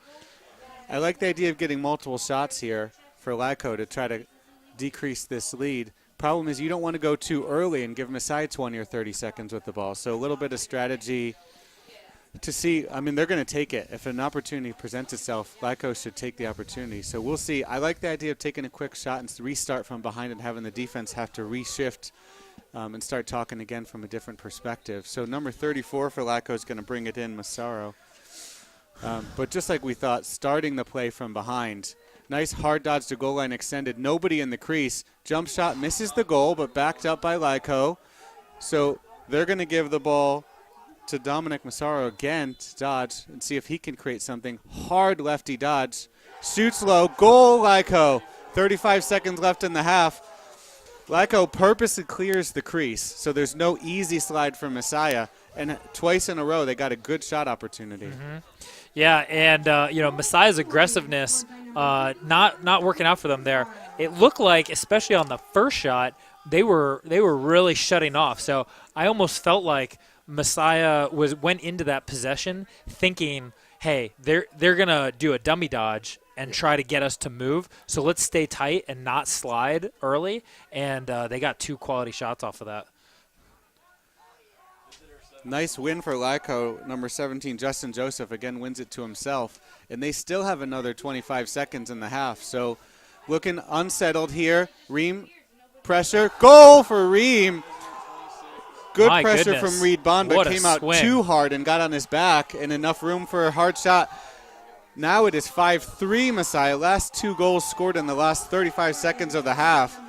I like the idea of getting multiple shots here for Lyco to try to decrease this lead. Problem is you don't want to go too early and give Messiah 20 or 30 seconds with the ball. So a little bit of strategy to see. I mean, they're going to take it. If an opportunity presents itself, Lyco should take the opportunity. So we'll see. I like the idea of taking a quick shot and restart from behind and having the defense have to reshift and start talking again from a different perspective. So number 34 for Lyco is going to bring it in, Massaro. But just like we thought, starting the play from behind. Nice hard dodge to goal line extended. Nobody in the crease. Jump shot misses the goal, but backed up by Lyco. So they're going to give the ball to Dominic Massaro again to dodge and see if he can create something. Hard lefty dodge. Shoots low. Goal, Lyco. 35 seconds left in the half. Lyco purposely clears the crease, so there's no easy slide from Messiah. And twice in a row, they got a good shot opportunity. Mm-hmm. Yeah, and Messiah's aggressiveness not working out for them there. It looked like, especially on the first shot, they were really shutting off. So I almost felt like Messiah went into that possession thinking, hey, they're gonna do a dummy dodge and try to get us to move. So let's stay tight and not slide early. And they got 2 quality shots off of that. Nice win for Lyco. Number 17, Justin Joseph, again wins it to himself. And they still have another 25 seconds in the half. So looking unsettled here. Reem, pressure. Goal for Reem. Good My pressure goodness. from Reed Bond, but What a came out swing. too hard and got on his back and enough room for a hard shot. Now it is 5-3 Messiah. Last 2 goals scored in the last 35 seconds of the half.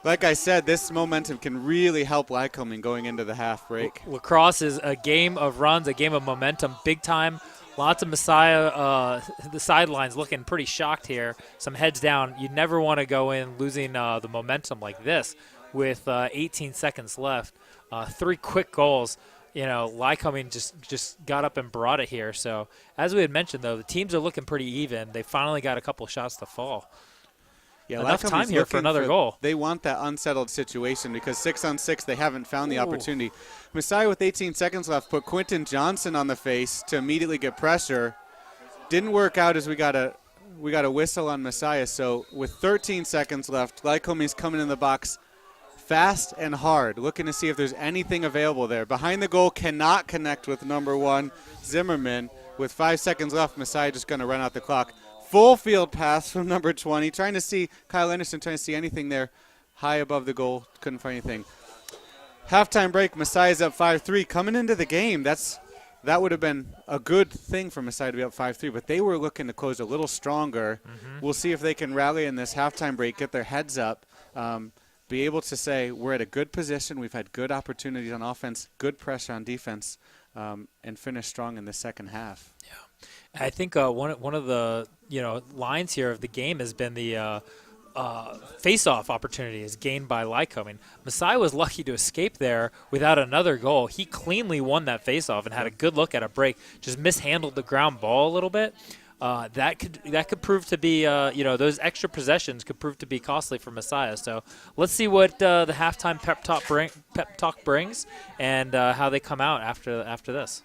Like I said, this momentum can really help Lycoming going into the half break. Lacrosse is a game of runs, a game of momentum, big time. Lots of Messiah, the sidelines looking pretty shocked here. Some heads down. You never want to go in losing the momentum like this with 18 seconds left. 3 quick goals. Lycoming just got up and brought it here. So as we had mentioned, though, the teams are looking pretty even. They finally got a couple shots to fall. Yeah, enough time here for another goal. They want that unsettled situation because 6-on-6, they haven't found the opportunity. Messiah with 18 seconds left put Quentin Johnson on the face to immediately get pressure. Didn't work out as we got a whistle on Messiah. So with 13 seconds left, Lycoming's coming in the box fast and hard, looking to see if there's anything available there. Behind the goal, cannot connect with number 1, Zimmerman. With 5 seconds left, Messiah just going to run out the clock. Full field pass from number 20, trying to see Kyle Anderson, trying to see anything there high above the goal. Couldn't find anything. Halftime break, Messiah's up 5-3. Coming into the game, that would have been a good thing for Messiah to be up 5-3, but they were looking to close a little stronger. We'll see if they can rally in this halftime break, get their heads up, be able to say we're at a good position, we've had good opportunities on offense, good pressure on defense, and finish strong in the second half. Yeah, I think one of the lines here of the game has been the face-off opportunity is gained by Lycoming. Messiah was lucky to escape there without another goal. He cleanly won that face-off and had a good look at a break. Just mishandled the ground ball a little bit. That could prove to be those extra possessions could prove to be costly for Messiah. So let's see what the halftime pep talk brings and how they come out after this.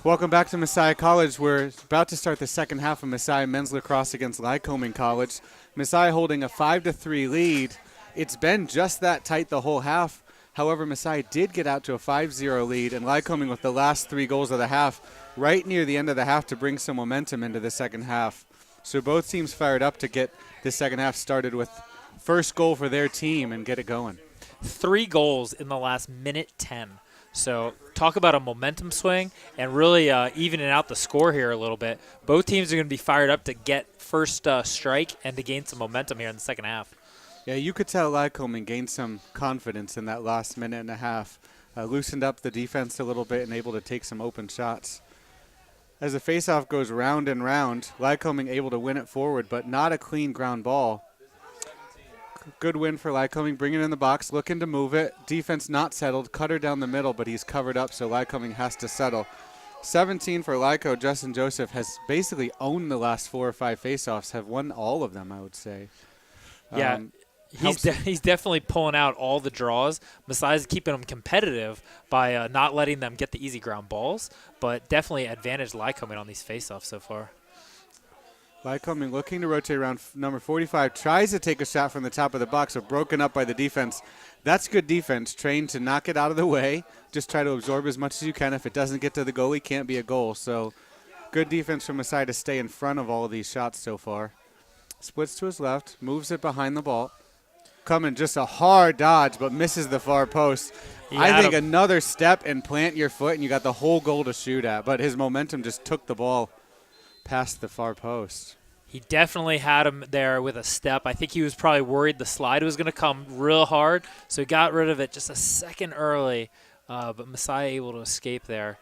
Welcome back to Messiah College. We're about to start the second half of Messiah men's lacrosse against Lycoming College. Messiah holding a 5-3 lead. It's been just that tight the whole half. However, Messiah did get out to a 5-0 lead, and Lycoming with the last 3 goals of the half right near the end of the half to bring some momentum into the second half. So both teams fired up to get the second half started with first goal for their team and get it going. 3 goals in the last minute 10. So talk about a momentum swing and really evening out the score here a little bit. Both teams are going to be fired up to get first strike and to gain some momentum here in the second half. Yeah, you could tell Lycoming gained some confidence in that last minute and a half. Loosened up the defense a little bit and able to take some open shots. As the faceoff goes round and round, Lycoming able to win it forward, but not a clean ground ball. Good win for Lycoming, bringing it in the box, looking to move it. Defense not settled, cutter down the middle, but he's covered up, so Lycoming has to settle. 17 for Lyco. Justin Joseph has basically owned the last 4 or 5 faceoffs, have won all of them, I would say. Yeah, he's definitely pulling out all the draws. Messiah's keeping them competitive by not letting them get the easy ground balls, but definitely advantaged Lycoming on these faceoffs so far. Lycoming looking to rotate around number 45, tries to take a shot from the top of the box, but broken up by the defense. That's good defense, trained to knock it out of the way. Just try to absorb as much as you can. If it doesn't get to the goalie, can't be a goal. So good defense from Messiah to stay in front of all of these shots so far. Splits to his left, moves it behind the ball. Coming just a hard dodge, but misses the far post. I think another step and plant your foot, and you got the whole goal to shoot at. But his momentum just took the ball past the far post. He definitely had him there with a step. I think he was probably worried the slide was going to come real hard, so he got rid of it just a second early, but Messiah able to escape there.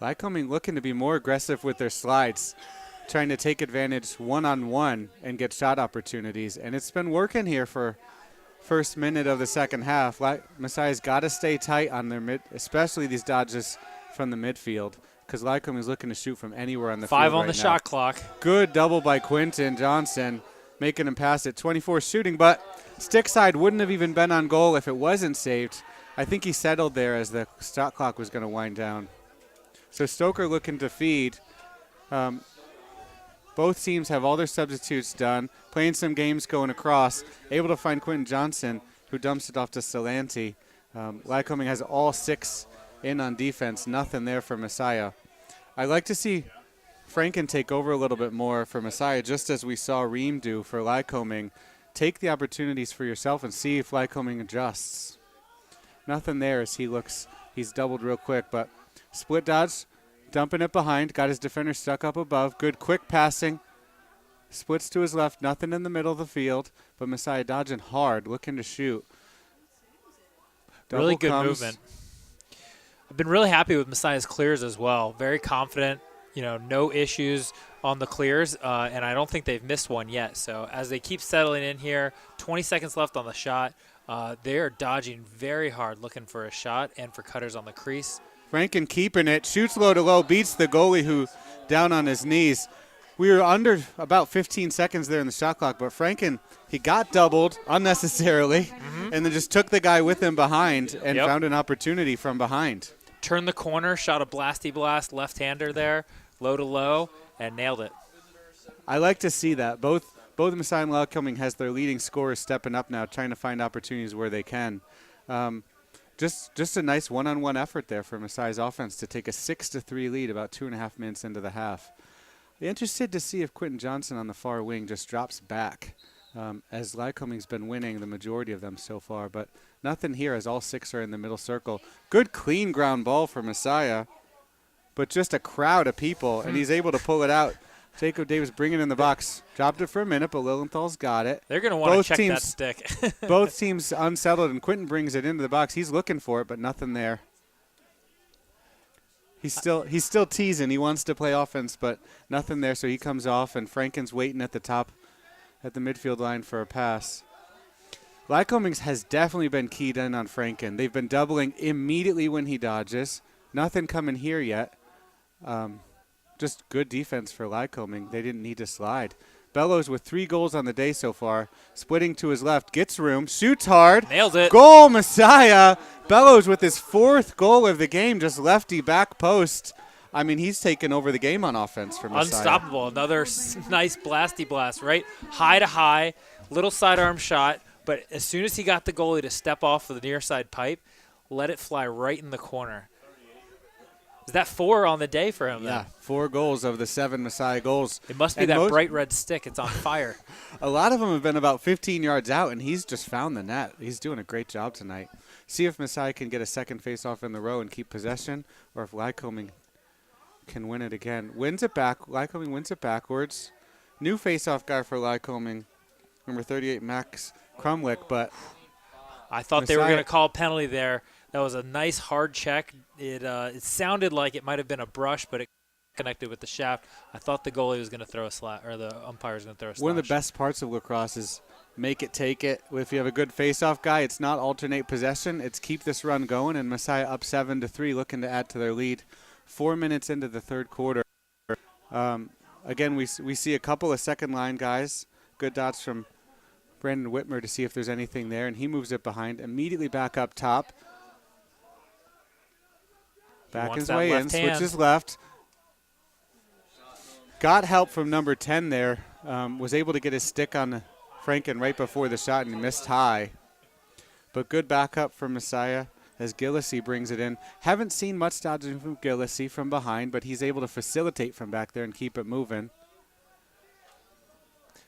Lycoming looking to be more aggressive with their slides, trying to take advantage one-on-one and get shot opportunities, and it's been working here for first minute of the second half. Messiah's got to stay tight on their mid, especially these dodges from the midfield, because Lycoming is looking to shoot from anywhere on the field 5 on right the now. shot clock. Good double by Quinton Johnson, making him pass it. 24 shooting, but stick side wouldn't have even been on goal if it wasn't saved. I think he settled there as the shot clock was going to wind down. So Stoker looking to feed. Both teams have all their substitutes done, playing some games going across, able to find Quinton Johnson, who dumps it off to Salanti. Lycoming has all 6 in on defense, nothing there for Messiah. I'd like to see Franken take over a little bit more for Messiah, just as we saw Ream do for Lycoming. Take the opportunities for yourself and see if Lycoming adjusts. Nothing there as he's doubled real quick, but split dodge, dumping it behind, got his defender stuck up above. Good quick passing, splits to his left, nothing in the middle of the field, but Messiah dodging hard, looking to shoot. Really good movement. I've been really happy with Messiah's clears as well. Very confident, no issues on the clears, and I don't think they've missed one yet. So as they keep settling in here, 20 seconds left on the shot, they are dodging very hard, looking for a shot and for cutters on the crease. Franken keeping it, shoots low to low, beats the goalie who down on his knees. We were under about 15 seconds there in the shot clock, but Franken, he got doubled unnecessarily and then just took the guy with him behind and found an opportunity from behind. Turned the corner, shot a blasty blast left-hander there, low to low, and nailed it. I like to see that. Both Messiah and Lycoming has their leading scorers stepping up now, trying to find opportunities where they can. Just a nice one-on-one effort there for Messiah's offense to take a 6-3 lead about 2.5 minutes into the half. Interested to see if Quinton Johnson on the far wing just drops back, as Lycoming's been winning the majority of them so far, but nothing here as all 6 are in the middle circle. Good clean ground ball for Messiah, but just a crowd of people, and he's able to pull it out. Jacob Davis bringing it in the box. Dropped it for a minute, but Lilienthal's got it. They're going to want to check that stick. Both teams unsettled, and Quinton brings it into the box. He's looking for it, but nothing there. He's still teasing. He wants to play offense, but nothing there, so he comes off, and Franken's waiting at the top at the midfield line for a pass. Lycoming has definitely been keyed in on Franken. They've been doubling immediately when he dodges. Nothing coming here yet. Just good defense for Lycoming. They didn't need to slide. Bellows with 3 goals on the day so far. Splitting to his left, gets room, shoots hard. Nails it. Goal, Messiah. Bellows with his 4th goal of the game, just lefty back post. I mean, he's taken over the game on offense for Messiah. Unstoppable. Another nice blasty blast, right? High to high, little sidearm shot, but as soon as he got the goalie to step off of the near side pipe, let it fly right in the corner. Is that 4 on the day for him? Yeah, then? 4 goals of the 7 Messiah goals. It must be that bright red stick. It's on fire. A lot of them have been about 15 yards out, and he's just found the net. He's doing a great job tonight. See if Messiah can get a second face-off in the row and keep possession, or if Lycoming can win it again. Wins it back. Lycoming wins it backwards. New face-off guy for Lycoming, number 38, Max Crumlick, but I thought they were going to call a penalty there. That was a nice hard check. It sounded like it might have been a brush, but it connected with the shaft. I thought the goalie was going to throw a slash, or the umpire was going to throw a slash. One of the best parts of lacrosse is make it, take it. If you have a good face-off guy, it's not alternate possession. It's keep this run going, and Messiah up 7-3, looking to add to their lead. 4 minutes into the third quarter. Again, we see a couple of second-line guys. Good dots from Brandon Whitmer to see if there's anything there, and he moves it behind. Immediately back up top. Back his way in, switches left. Got help from number 10 there. Was able to get his stick on Franken right before the shot, and he missed high. But good backup from Messiah as Gillisy brings it in. Haven't seen much dodging from Gillisy from behind, but he's able to facilitate from back there and keep it moving.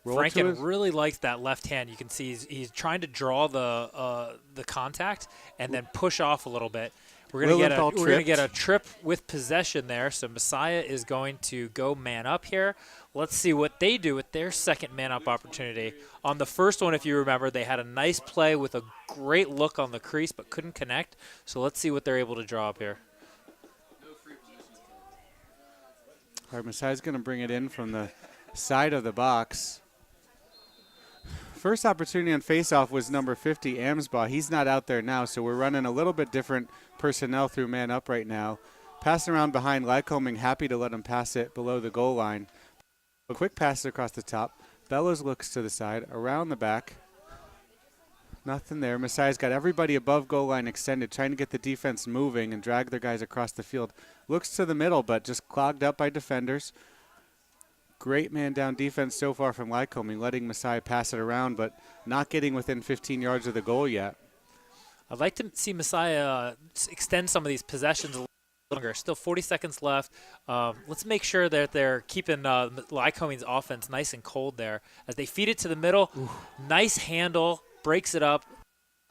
Franken really likes that left hand. You can see he's trying to draw the contact and then push off a little bit. We're gonna get a trip with possession there. So Messiah is going to go man up here. Let's see what they do with their second man up opportunity. On the first one, if you remember, they had a nice play with a great look on the crease but couldn't connect. So let's see what they're able to draw up here. All right, Messiah's going to bring it in from the side of the box. First opportunity on faceoff was number 50, Amsbaugh. He's not out there now, so we're running a little bit different personnel through man up right now. Passing around behind Lycoming, happy to let him pass it below the goal line. A quick pass across the top. Bellows looks to the side, around the back. Nothing there. Messiah's got everybody above goal line extended, trying to get the defense moving and drag their guys across the field. Looks to the middle, but just clogged up by defenders. Great man-down defense so far from Lycoming, letting Messiah pass it around, but not getting within 15 yards of the goal yet. I'd like to see Messiah extend some of these possessions a little longer. Still 40 seconds left. Let's make sure that they're keeping Lycoming's offense nice and cold there. As they feed it to the middle, nice handle, breaks it up,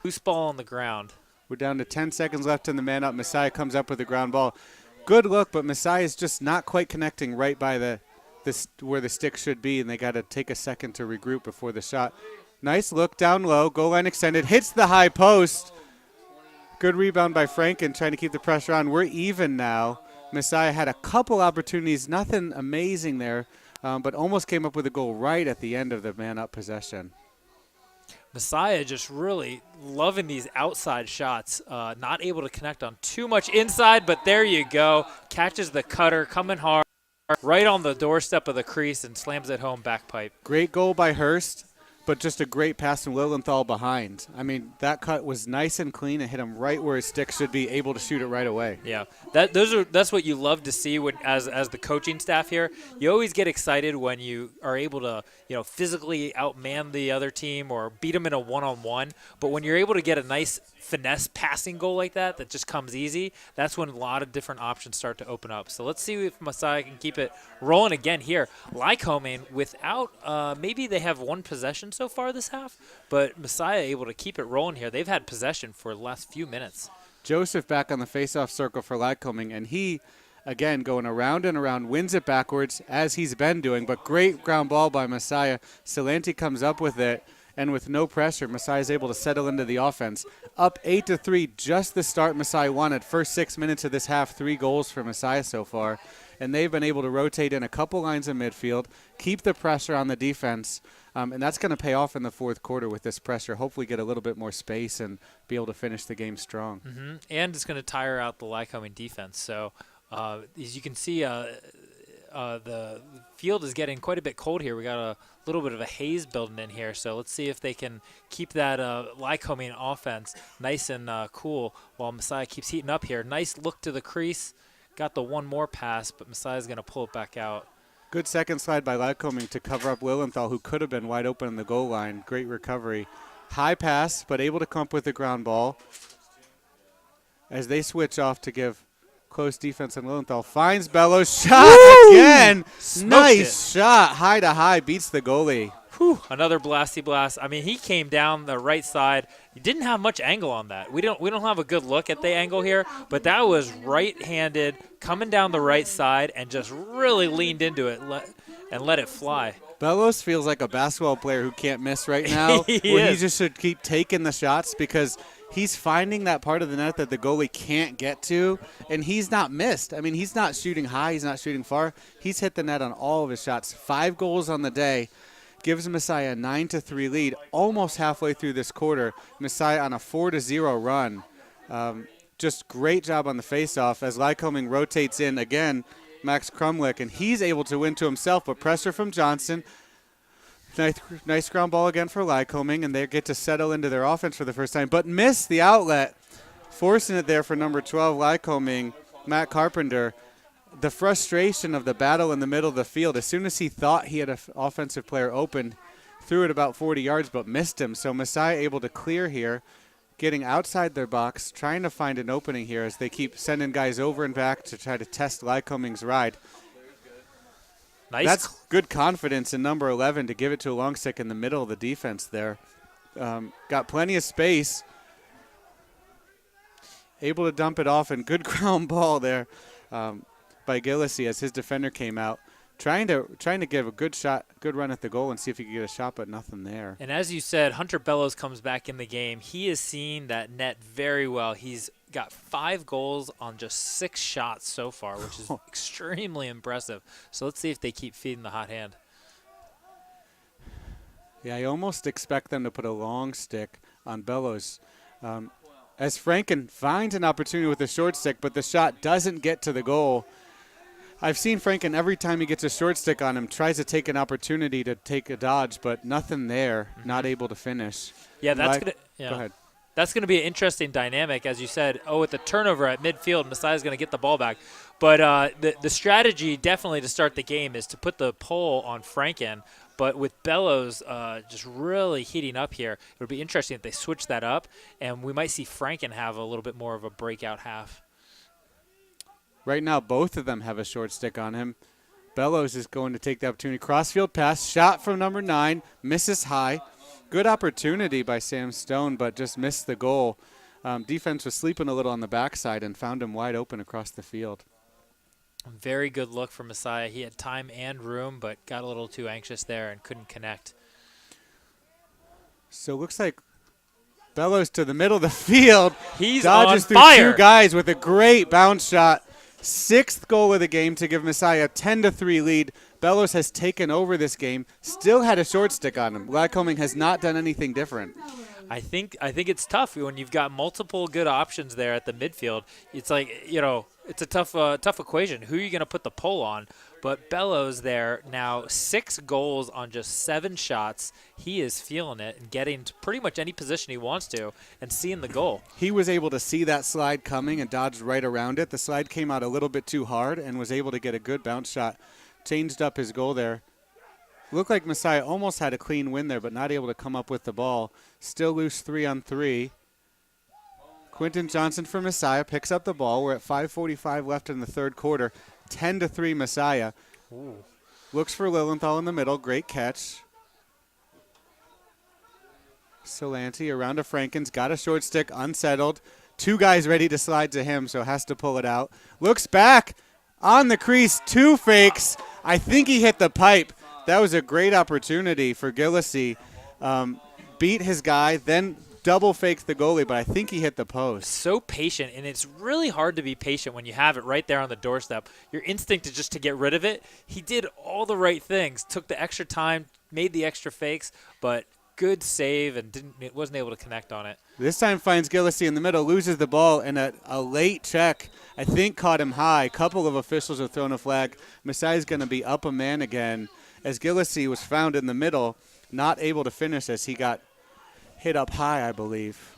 loose ball on the ground. We're down to 10 seconds left in the man-up. Messiah comes up with the ground ball. Good look, but Messiah is just not quite connecting right by where the stick should be, and they got to take a second to regroup before the shot. Nice look down low, goal line extended, hits the high post. Good rebound by Franken, trying to keep the pressure on. We're even now. Messiah had a couple opportunities, nothing amazing there, but almost came up with a goal right at the end of the man-up possession. Messiah just really loving these outside shots, not able to connect on too much inside, but there you go. Catches the cutter, coming hard. Right on the doorstep of the crease and slams it home back pipe. Great goal by Hurst, but just a great pass from Lilienthal behind. I mean, that cut was nice and clean. It hit him right where his stick should be, able to shoot it right away. Yeah, that's what you love to see as the coaching staff here. You always get excited when you are able to physically outman the other team or beat them in a one-on-one. But when you're able to get a nice finesse passing goal like that just comes easy, that's when a lot of different options start to open up. So let's see if Messiah can keep it rolling again here. Lycoming, without maybe they have one possession so far this half, but Messiah able to keep it rolling here. They've had possession for the last few minutes. Joseph back on the face-off circle for Lycoming, and he, again, going around and around, wins it backwards as he's been doing, but great ground ball by Messiah. Salanti comes up with it, and with no pressure, Messiah is able to settle into the offense. Up 8-3, just the start Messiah wanted. First 6 minutes of this half, 3 goals for Messiah so far. And they've been able to rotate in a couple lines of midfield, keep the pressure on the defense, and that's going to pay off in the fourth quarter with this pressure. Hopefully get a little bit more space and be able to finish the game strong. Mm-hmm. And it's going to tire out the Lycoming defense. So as you can see, the field is getting quite a bit cold here. We got a little bit of a haze building in here, so let's see if they can keep that Lycoming offense nice and cool while Messiah keeps heating up here. Nice look to the crease, got the one more pass, but Messiah's going to pull it back out. Good second slide by Lycoming to cover up Lilienthal, who could have been wide open in the goal line. Great recovery. High pass, but able to come up with the ground ball. As they switch off to give close defense, and Lilienthal finds Bellows. Shot again. Nice shot. High to high. Beats the goalie. Whew, another blasty blast. I mean, he came down the right side. He didn't have much angle on that. We don't have a good look at the angle here, but that was right-handed, coming down the right side, and just really leaned into it and let it fly. Bellows feels like a basketball player who can't miss right now. He just should keep taking the shots because he's finding that part of the net that the goalie can't get to, and he's not missed. I mean, he's not shooting high. He's not shooting far. He's hit the net on all of his shots. 5 goals on the day. Gives Messiah a 9-3 lead almost halfway through this quarter. Messiah on a 4-0 run. Just great job on the faceoff as Lycoming rotates in again, Max Krumlich, and he's able to win to himself, but pressure from Johnson. Nice ground ball again for Lycoming, and they get to settle into their offense for the first time, but miss the outlet. Forcing it there for number 12, Lycoming, Matt Carpenter. The frustration of the battle in the middle of the field, as soon as he thought he had an offensive player open, threw it about 40 yards but missed him. So Messiah able to clear here, getting outside their box, trying to find an opening here as they keep sending guys over and back to try to test Lycoming's ride. Nice. That's good confidence in number 11 to give it to a long stick in the middle of the defense there. Got plenty of space. Able to dump it off, and good ground ball there. By Gillisy as his defender came out, trying to give a good shot, good run at the goal and see if he could get a shot, but nothing there. And as you said, Hunter Bellows comes back in the game. He has seen that net very well. He's got 5 goals on just 6 shots so far, which is extremely impressive. So let's see if they keep feeding the hot hand. Yeah, I almost expect them to put a long stick on Bellows. As Franken finds an opportunity with a short stick, but the shot doesn't get to the goal. I've seen Franken every time he gets a short stick on him, tries to take an opportunity to take a dodge, but nothing there, not able to finish. Yeah, that's go ahead. That's going to be an interesting dynamic, as you said. With the turnover at midfield, Messiah's going to get the ball back. But the strategy definitely to start the game is to put the pull on Franken. But with Bellows just really heating up here, it would be interesting if they switch that up, and we might see Franken have a little bit more of a breakout half. Right now, both of them have a short stick on him. Bellows is going to take the opportunity. Crossfield pass, shot from number 9, misses high. Good opportunity by Sam Stone, but just missed the goal. Defense was sleeping a little on the backside and found him wide open across the field. Very good look for Messiah. He had time and room, but got a little too anxious there and couldn't connect. So it looks like Bellows to the middle of the field. He's dodges on through fire. 2 guys with a great bounce shot. 6th goal of the game to give Messiah a 10-3 lead. Bellows has taken over this game. Still had a short stick on him. Lycoming has not done anything different. I think it's tough when you've got multiple good options there at the midfield. It's like, it's a tough equation. Who are you going to put the pull on? But Bellows there now 6 goals on just 7 shots. He is feeling it and getting to pretty much any position he wants to and seeing the goal. He was able to see that slide coming and dodged right around it. The slide came out a little bit too hard and was able to get a good bounce shot. Changed up his goal there. Looked like Messiah almost had a clean win there, but not able to come up with the ball. Still loose 3-on-3. Quentin Johnson for Messiah picks up the ball. We're at 5:45 left in the third quarter. 10-3 Messiah. Ooh. Looks for Lilienthal in the middle. Great catch. Solanti around to Franken's. Got a short stick, unsettled. 2 guys ready to slide to him, so has to pull it out. Looks back on the crease. 2 fakes. I think he hit the pipe. That was a great opportunity for Gillisy. Beat his guy, then double faked the goalie, but I think he hit the post. So patient, and it's really hard to be patient when you have it right there on the doorstep. Your instinct is just to get rid of it. He did all the right things, took the extra time, made the extra fakes, but good save and wasn't able to connect on it. This time finds Gillisy in the middle, loses the ball, and a late check, I think, caught him high. A couple of officials have thrown a flag. Messiah's going to be up a man again, as Gillisy was found in the middle, not able to finish as he got hit up high, I believe.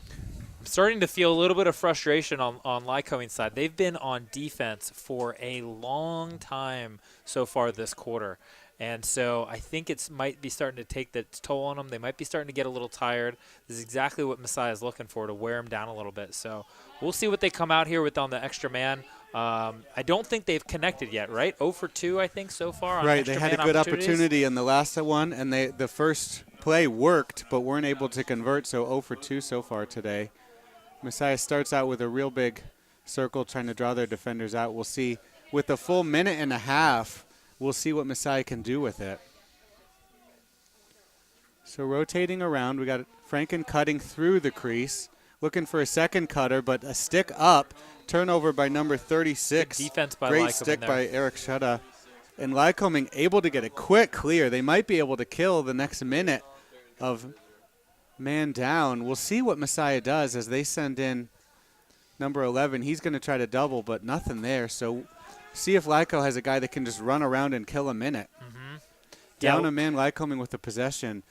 starting to feel a little bit of frustration on Lycoming's side. They've been on defense for a long time so far this quarter. And so I think it might be starting to take its toll on them. They might be starting to get a little tired. This is exactly what Messiah is looking for, to wear him down a little bit. So we'll see what they come out here with on the extra man. I don't think they've connected yet, right? 0 for 2, I think, so far. Right, they had a good opportunity in the last one, and the first play worked, but weren't able to convert, so 0 for 2 so far today. Messiah starts out with a real big circle trying to draw their defenders out. We'll see. With a full minute and a half, we'll see what Messiah can do with it. So rotating around, we got Franken cutting through the crease, looking for a second cutter, but a stick up. Turnover by number 36. Good defense by Great Lycoming stick there. by Eric Shutta. And Lycoming able to get a quick clear. They might be able to kill the next minute of man down. We'll see what Messiah does as they send in number 11. He's going to try to double, but nothing there. So see if Lyco has a guy that can just run around and kill a minute. Down a man, Lycoming with the possession.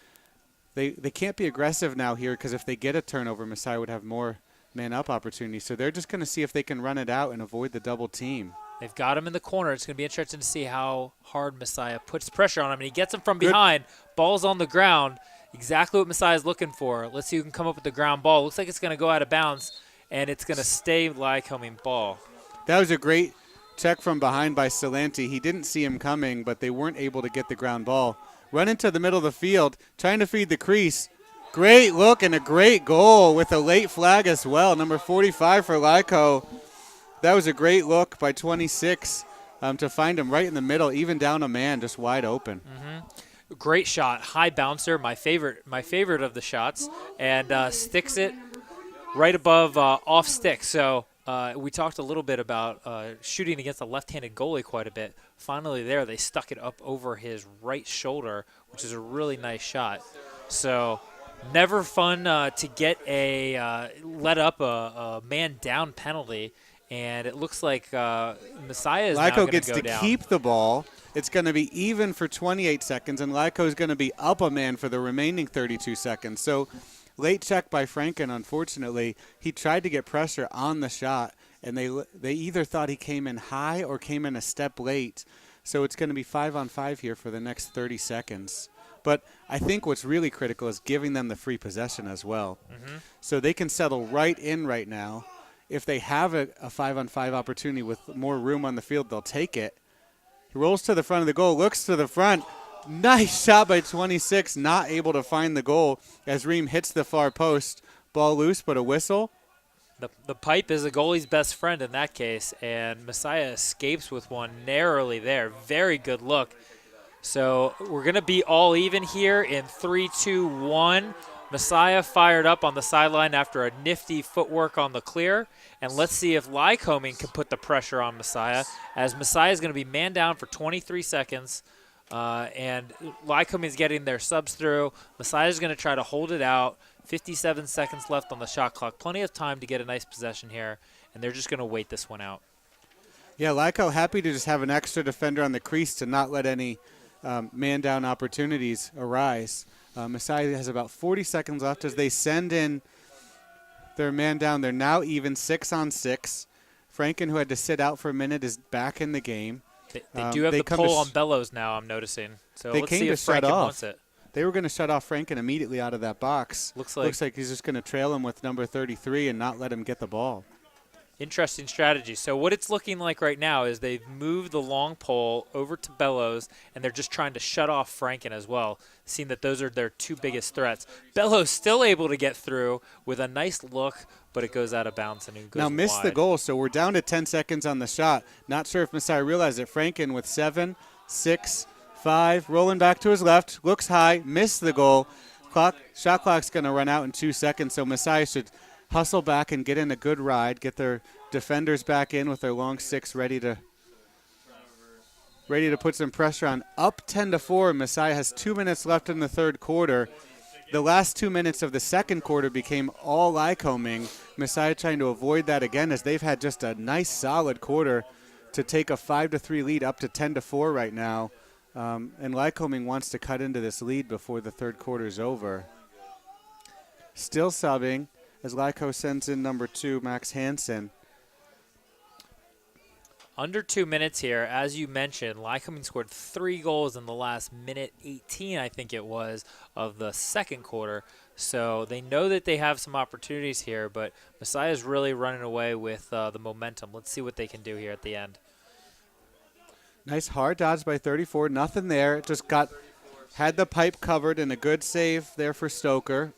They can't be aggressive now here, because if they get a turnover, Messiah would have more man-up opportunity. So they're just going to see if they can run it out and avoid the double team. They've got him in the corner. It's going to be interesting to see how hard Messiah puts pressure on him. And he gets him from behind. Ball's on the ground. Exactly what Messiah's looking for. Let's see who can come up with the ground ball. Looks like it's going to go out of bounds, and it's going to stay Lycoming ball. That was a great check from behind by Salanti. He didn't see him coming, but they weren't able to get the ground ball. Run into the middle of the field, trying to feed the crease. Great look and a great goal with a late flag as well. Number 45 for Lyco. That was a great look by 26 to find him right in the middle, even down a man, just wide open. Great shot, high bouncer, my favorite of the shots, and sticks it right above off stick. So we talked a little bit about shooting against a left-handed goalie quite a bit. Finally there, they stuck it up over his right shoulder, which is a really nice shot. So never fun to get let up a man down penalty, and it looks like Messiah is now going to go down. Lyco gets to keep the ball. It's going to be even for 28 seconds, and Lyco is going to be up a man for the remaining 32 seconds. So late check by Franken, unfortunately. He tried to get pressure on the shot, and they either thought he came in high or came in a step late. So it's going to be 5-on-5 here for the next 30 seconds. But I think what's really critical is giving them the free possession as well. So they can settle right in right now. If they have a 5-on-5 opportunity with more room on the field, they'll take it. He rolls to the front of the goal, looks to the front. Nice shot by 26, not able to find the goal as Ream hits the far post. Ball loose, but a whistle. The pipe is a goalie's best friend in that case, and Messiah escapes with one narrowly there. Very good look. So we're going to be all even here in 3, 2, 1. Messiah fired up on the sideline after a nifty footwork on the clear. And let's see if Lycoming can put the pressure on Messiah, as Messiah is going to be man down for 23 seconds. And Lycoming is getting their subs through. Messiah is going to try to hold it out. 57 seconds left on the shot clock. Plenty of time to get a nice possession here, and they're just going to wait this one out. Yeah, Lyco happy to just have an extra defender on the crease to not let any man-down opportunities arise. Messiah has about 40 seconds left as they send in their man down. They're now even 6-on-6. Franken, who had to sit out for a minute, is back in the game. They do have the pull on Bellows now, I'm noticing. So let's see if Franken wants it. They were going to shut off Franken immediately out of that box. Looks like he's just going to trail him with number 33 and not let him get the ball. Interesting strategy. So what it's looking like right now is they've moved the long pole over to Bellows, and they're just trying to shut off Franken as well, seeing that those are their two biggest threats. Bellows still able to get through with a nice look, but it goes out of bounds and it goes now missed wide. The goal, so we're down to 10 seconds on the shot. Not sure if Messiah realized it. Franken with 7, 6, 5, rolling back to his left, looks high, missed the goal. Shot clock's going to run out in 2 seconds, so Messiah should hustle back and get in a good ride, get their defenders back in with their long six ready to put some pressure on. Up 10-4, Messiah has 2 minutes left in the third quarter. The last 2 minutes of the second quarter became all Lycoming. Messiah trying to avoid that again, as they've had just a nice solid quarter to take a 5-3 lead up to 10-4 right now. And Lycoming wants to cut into this lead before the third quarter is over. Still subbing as Lyco sends in number 2, Max Hansen. Under 2 minutes here. As you mentioned, Lycoming scored 3 goals in the last minute 18, I think it was, of the second quarter. So they know that they have some opportunities here, but Messiah's really running away with the momentum. Let's see what they can do here at the end. Nice hard dodge by 34. Nothing there. Just had the pipe covered and a good save there for Stoker.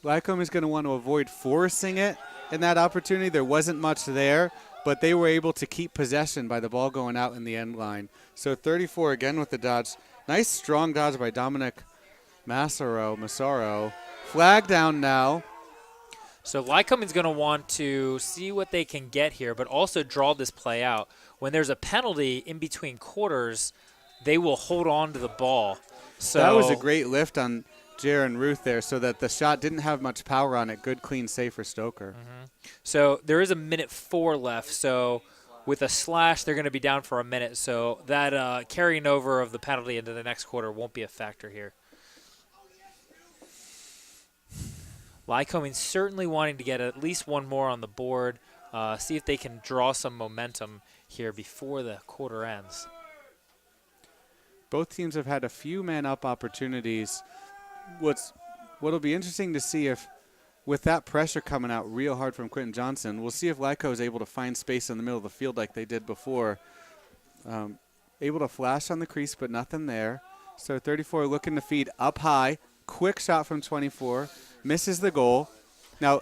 Lycoming is going to want to avoid forcing it in that opportunity. There wasn't much there, but they were able to keep possession by the ball going out in the end line. So 34 again with the dodge. Nice strong dodge by Dominic Massaro. Flag down now. So Lycoming's going to want to see what they can get here, but also draw this play out. When there's a penalty in between quarters, they will hold on to the ball. So that was a great lift on Jaron Ruth there so that the shot didn't have much power on it. Good, clean save for Stoker. So there is a minute 4 left. So with a slash, they're going to be down for a minute. So that carrying over of the penalty into the next quarter won't be a factor here. Lycoming certainly wanting to get at least one more on the board, see if they can draw some momentum here before the quarter ends. Both teams have had a few man-up opportunities. What'll be interesting to see if, with that pressure coming out real hard from Quentin Johnson, we'll see if Lyco is able to find space in the middle of the field like they did before. Able to flash on the crease, but nothing there. So 34 looking to feed up high. Quick shot from 24. Misses the goal. Now,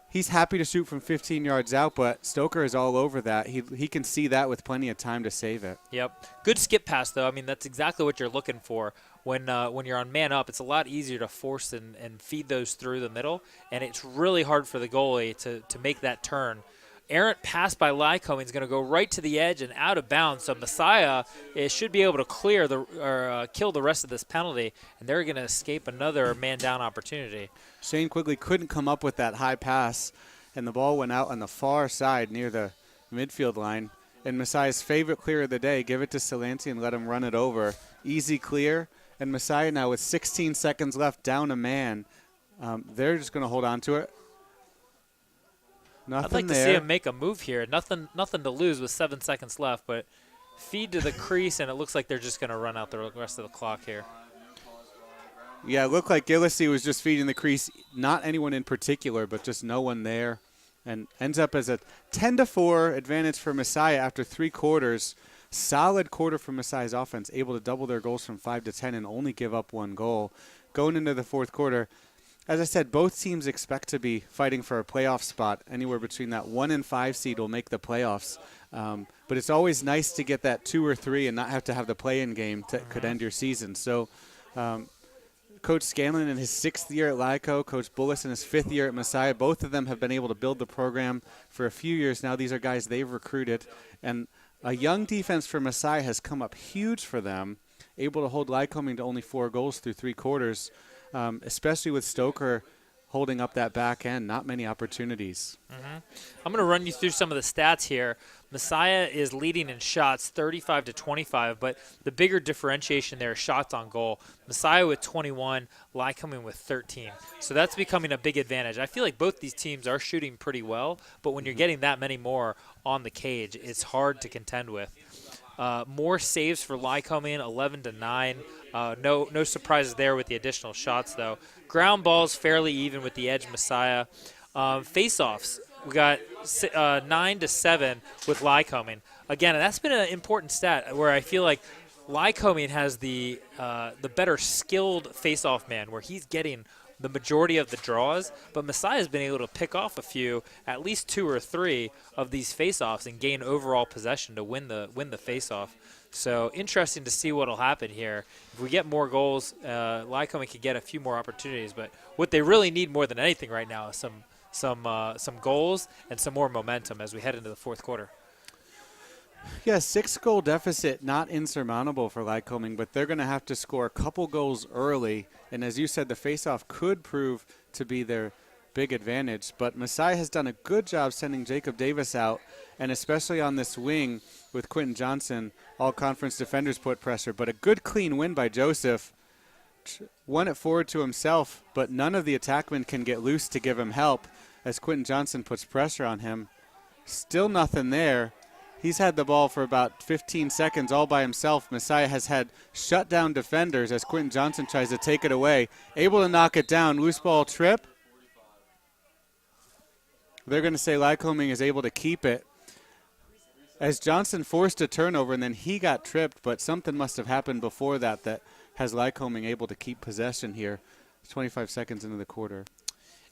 he's happy to shoot from 15 yards out, but Stoker is all over that. He can see that with plenty of time to save it. Yep. Good skip pass, though. I mean, that's exactly what you're looking for. When you're on man up, it's a lot easier to force and feed those through the middle, and it's really hard for the goalie to make that turn. Errant pass by Lycoming is going to go right to the edge and out of bounds. So Messiah should be able to clear kill the rest of this penalty, and they're going to escape another man-down opportunity. Shane Quigley couldn't come up with that high pass, and the ball went out on the far side near the midfield line. And Messiah's favorite clear of the day, give it to Salanti and let him run it over. Easy clear, and Messiah now with 16 seconds left, down a man. They're just going to hold on to it. Nothing I'd like there. to see him make a move here. Nothing to lose with 7 seconds left, but feed to the crease, and it looks like they're just going to run out the rest of the clock here. Yeah, it looked like Gillislee was just feeding the crease. Not anyone in particular, but just no one there. And ends up as a 10-4 advantage for Messiah after 3 quarters. Solid quarter for Messiah's offense, able to double their goals from 5 to 10 and only give up 1 goal. Going into the fourth quarter, as I said, both teams expect to be fighting for a playoff spot. Anywhere between that 1 and 5 seed will make the playoffs. But it's always nice to get that 2 or 3 and not have to have the play-in game that could end your season. So Coach Scanlon in his 6th year at Lyco, Coach Bullis in his 5th year at Messiah, both of them have been able to build the program for a few years now. These are guys they've recruited. And a young defense for Messiah has come up huge for them, able to hold Lycoming to only 4 goals through 3 quarters. Especially with Stoker holding up that back end. Not many opportunities. I'm going to run you through some of the stats here. Messiah is leading in shots 35 to 25, but the bigger differentiation there is shots on goal. Messiah with 21, Lycoming with 13. So that's becoming a big advantage. I feel like both these teams are shooting pretty well, but when you're getting that many more on the cage, it's hard to contend with. More saves for Lycoming, 11 to 9. No surprises there with the additional shots, though. Ground balls fairly even with the edge Messiah. Face-offs, we got 9 to 7 with Lycoming. Again, that's been an important stat where I feel like Lycoming has the better skilled face-off man, where he's getting the majority of the draws, but Messiah has been able to pick off a few, at least 2 or 3 of these face-offs and gain overall possession to win the face-off. So interesting to see what will happen here. If we get more goals, Lycoming could get a few more opportunities, but what they really need more than anything right now is some goals and some more momentum as we head into the fourth quarter. Yeah, 6-goal deficit, not insurmountable for Lycoming, but they're going to have to score a couple goals early. And as you said, the faceoff could prove to be their big advantage. But Messiah has done a good job sending Jacob Davis out, and especially on this wing with Quentin Johnson, all conference defenders put pressure. But a good clean win by Joseph. won it forward to himself, but none of the attackmen can get loose to give him help as Quentin Johnson puts pressure on him. Still nothing there. He's had the ball for about 15 seconds all by himself. Messiah has had shut down defenders as Quentin Johnson tries to take it away. Able to knock it down. Loose ball trip. They're going to say Lycoming is able to keep it. As Johnson forced a turnover and then he got tripped, but something must have happened before that has Lycoming able to keep possession here. 25 seconds into the quarter.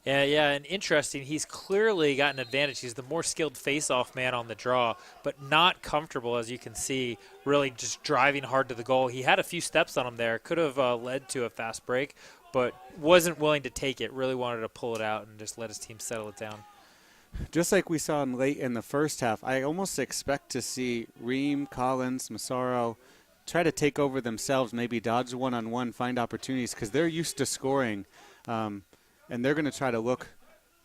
Yeah, and interesting. He's clearly got an advantage. He's the more skilled face-off man on the draw, but not comfortable, as you can see, really just driving hard to the goal. He had a few steps on him there. Could have led to a fast break, but wasn't willing to take it. Really wanted to pull it out and just let his team settle it down. Just like we saw late in the first half, I almost expect to see Ream, Collins, Massaro try to take over themselves, maybe dodge one-on-one, find opportunities, because they're used to scoring. And they're going to try to look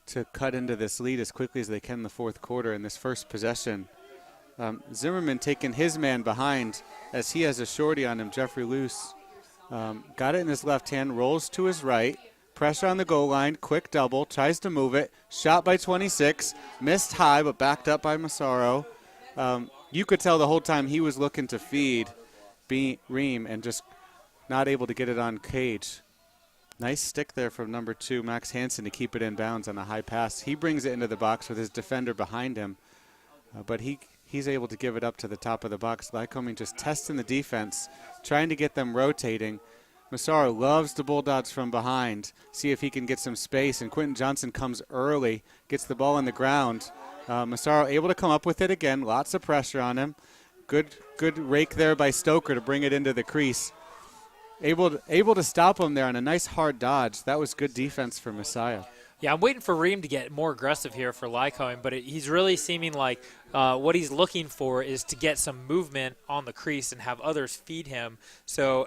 to cut into this lead as quickly as they can in the fourth quarter in this first possession. Zimmerman taking his man behind as he has a shorty on him, Jeffrey Luce. Got it in his left hand, rolls to his right. Pressure on the goal line, quick double, tries to move it. Shot by 26, missed high but backed up by Massaro. You could tell the whole time he was looking to feed Ream and just not able to get it on cage. Nice stick there from number 2, Max Hansen, to keep it in bounds on a high pass. He brings it into the box with his defender behind him, but he's able to give it up to the top of the box. Lycoming just testing the defense, trying to get them rotating. Massaro loves to bulldogs from behind, see if he can get some space, and Quentin Johnson comes early, gets the ball on the ground. Massaro able to come up with it again, lots of pressure on him. Good rake there by Stoker to bring it into the crease. Able to stop him there on a nice hard dodge. That was good defense for Messiah. Yeah, I'm waiting for Ream to get more aggressive here for Lycoming, but he's really seeming like what he's looking for is to get some movement on the crease and have others feed him. So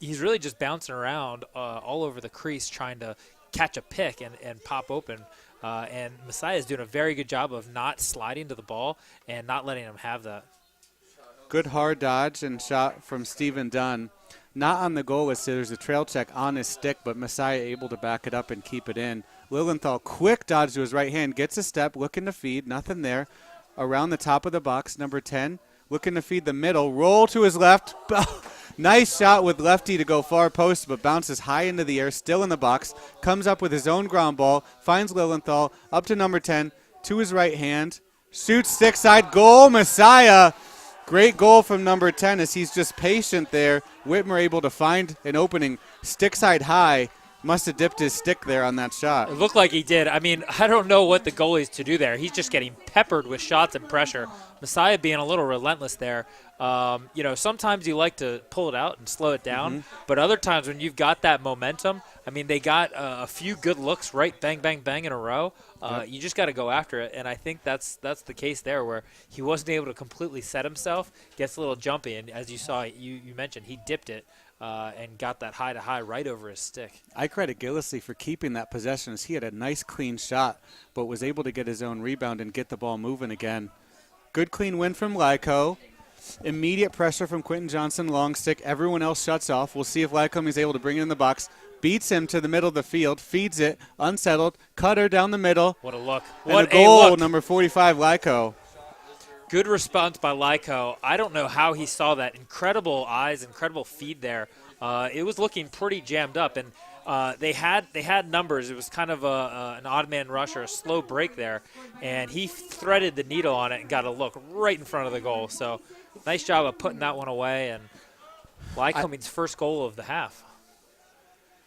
he's really just bouncing around all over the crease trying to catch a pick and pop open. And Messiah is doing a very good job of not sliding to the ball and not letting him have that. Good hard dodge and shot from Stephen Dunn. Not on the goal list, there's a trail check on his stick, but Messiah able to back it up and keep it in. Lilienthal, quick dodge to his right hand, gets a step, looking to feed, nothing there. Around the top of the box, number 10, looking to feed the middle, roll to his left. Nice shot with lefty to go far post, but bounces high into the air, still in the box. Comes up with his own ground ball, finds Lilienthal, up to number 10, to his right hand. Shoots stick side, goal, Messiah. Great goal from number 10 as he's just patient there. Whitmer able to find an opening, stick side high. Must have dipped his stick there on that shot. It looked like he did. I mean, I don't know what the goalie's to do there. He's just getting peppered with shots and pressure. Messiah being a little relentless there. Sometimes you like to pull it out and slow it down, but other times when you've got that momentum, I mean, they got a few good looks, right? Bang, bang, bang in a row. You just got to go after it, and I think that's the case there where he wasn't able to completely set himself, gets a little jumpy, and as you saw, you mentioned, he dipped it and got that high-to-high right over his stick. I credit Gillisley for keeping that possession as he had a nice clean shot, but was able to get his own rebound and get the ball moving again. Good clean win from Lyco. Immediate pressure from Quentin Johnson, long stick. Everyone else shuts off. We'll see if Lycoming is able to bring it in the box. Beats him to the middle of the field, feeds it, unsettled, cutter down the middle. What a look. What a goal, number 45, Lyco. Good response by Lyco. I don't know how he saw that. Incredible eyes, incredible feed there. It was looking pretty jammed up, and they had numbers. It was kind of an odd man rush or a slow break there, and he threaded the needle on it and got a look right in front of the goal. So nice job of putting that one away, and Lycoming's first goal of the half.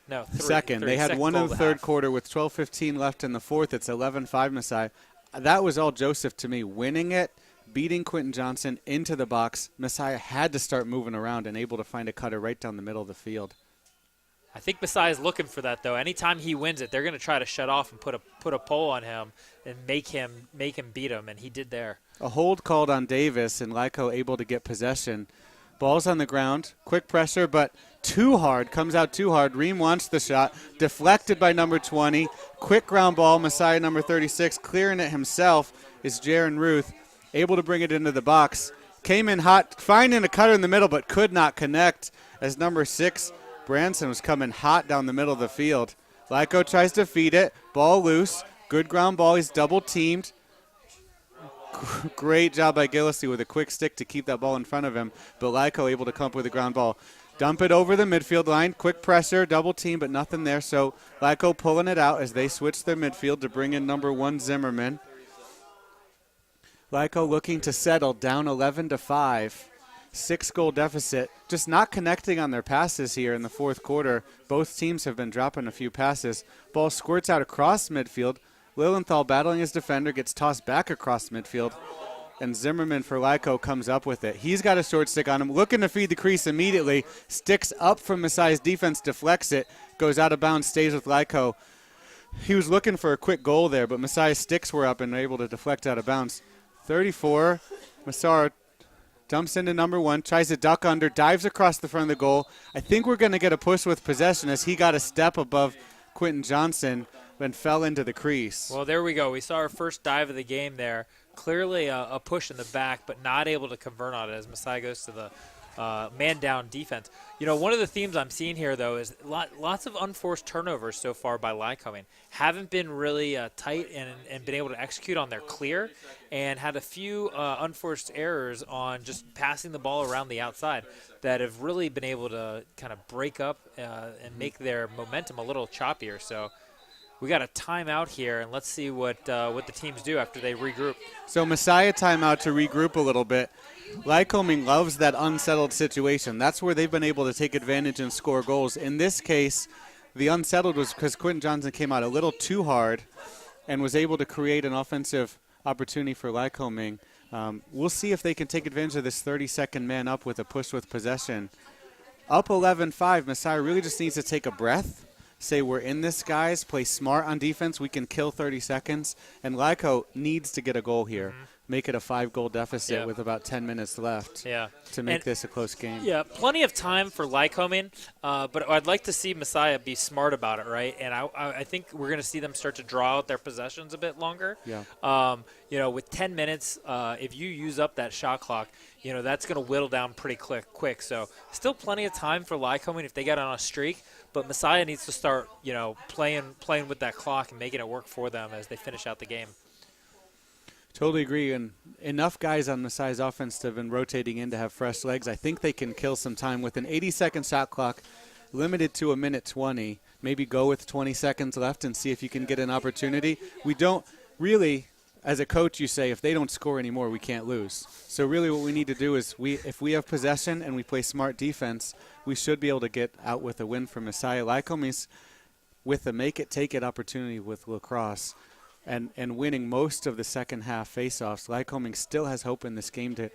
No, second. They had one in the third quarter with 12:15 left in the fourth. It's 11-5 Messiah. That was all Joseph to me. Winning it, beating Quentin Johnson into the box. Messiah had to start moving around and able to find a cutter right down the middle of the field. I think Messiah's looking for that, though. Anytime he wins it, they're going to try to shut off and put a pole on him and make him beat him, and he did there. A hold called on Davis, and Lyco able to get possession. Ball's on the ground. Quick pressure, but too hard. Comes out too hard. Ream wants the shot. Deflected by number 20. Quick ground ball. Messiah, number 36. Clearing it himself is Jaron Ruth. Able to bring it into the box. Came in hot. Finding a cutter in the middle, but could not connect as number 6 Branson was coming hot down the middle of the field. Lyco tries to feed it. Ball loose. Good ground ball. He's double teamed. Great job by Gillespie with a quick stick to keep that ball in front of him. But Lyco able to come up with a ground ball. Dump it over the midfield line. Quick pressure, double team, but nothing there. So Lyco pulling it out as they switch their midfield to bring in number 1 Zimmerman. Lyco looking to settle down 11-5. 6-goal deficit. Just not connecting on their passes here in the fourth quarter. Both teams have been dropping a few passes. Ball squirts out across midfield. Lilienthal battling his defender, gets tossed back across midfield. And Zimmerman for Lyco comes up with it. He's got a short stick on him, looking to feed the crease immediately. Sticks up from Messiah's defense, deflects it, goes out of bounds, stays with Lyco. He was looking for a quick goal there, but Messiah's sticks were up and able to deflect out of bounds. 34, Massaro dumps into number 1, tries to duck under, dives across the front of the goal. I think we're going to get a push with possession as he got a step above Quentin Johnson and fell into the crease. Well, there we go. We saw our first dive of the game there. Clearly a push in the back, but not able to convert on it as Messiah goes to the man-down defense. You know, one of the themes I'm seeing here, though, is lots of unforced turnovers so far by Lycoming. Haven't been really tight and been able to execute on their clear, and had a few unforced errors on just passing the ball around the outside that have really been able to kind of break up and make their momentum a little choppier. So we got a timeout here, and let's see what the teams do after they regroup. So Messiah timeout to regroup a little bit. Lycoming loves that unsettled situation. That's where they've been able to take advantage and score goals. In this case, the unsettled was because Quentin Johnson came out a little too hard and was able to create an offensive opportunity for Lycoming. We'll see if they can take advantage of this 30-second man up with a push with possession. Up 11-5, Messiah really just needs to take a breath, say we're in this, guys, play smart on defense, we can kill 30 seconds, and Lyco needs to get a goal here. Make it a 5-goal deficit with about 10 minutes left to make this a close game. Yeah, plenty of time for Lycoming, but I'd like to see Messiah be smart about it, right? And I think we're going to see them start to draw out their possessions a bit longer. Yeah. You know, with 10 minutes, if you use up that shot clock, you know, that's going to whittle down pretty quick. So still plenty of time for Lycoming if they get on a streak, but Messiah needs to start, you know, playing with that clock and making it work for them as they finish out the game. Totally agree, and enough guys on Messiah's offense to have been rotating in to have fresh legs. I think they can kill some time with an 80-second shot clock, limited to 1:20. Maybe go with 20 seconds left and see if you can get an opportunity. We don't really, as a coach, you say if they don't score anymore, we can't lose. So really what we need to do is if we have possession and we play smart defense, we should be able to get out with a win for Messiah. Lycoming's with a make-it-take-it opportunity with Lacrosse. And winning most of the second half faceoffs, Lycoming still has hope in this game to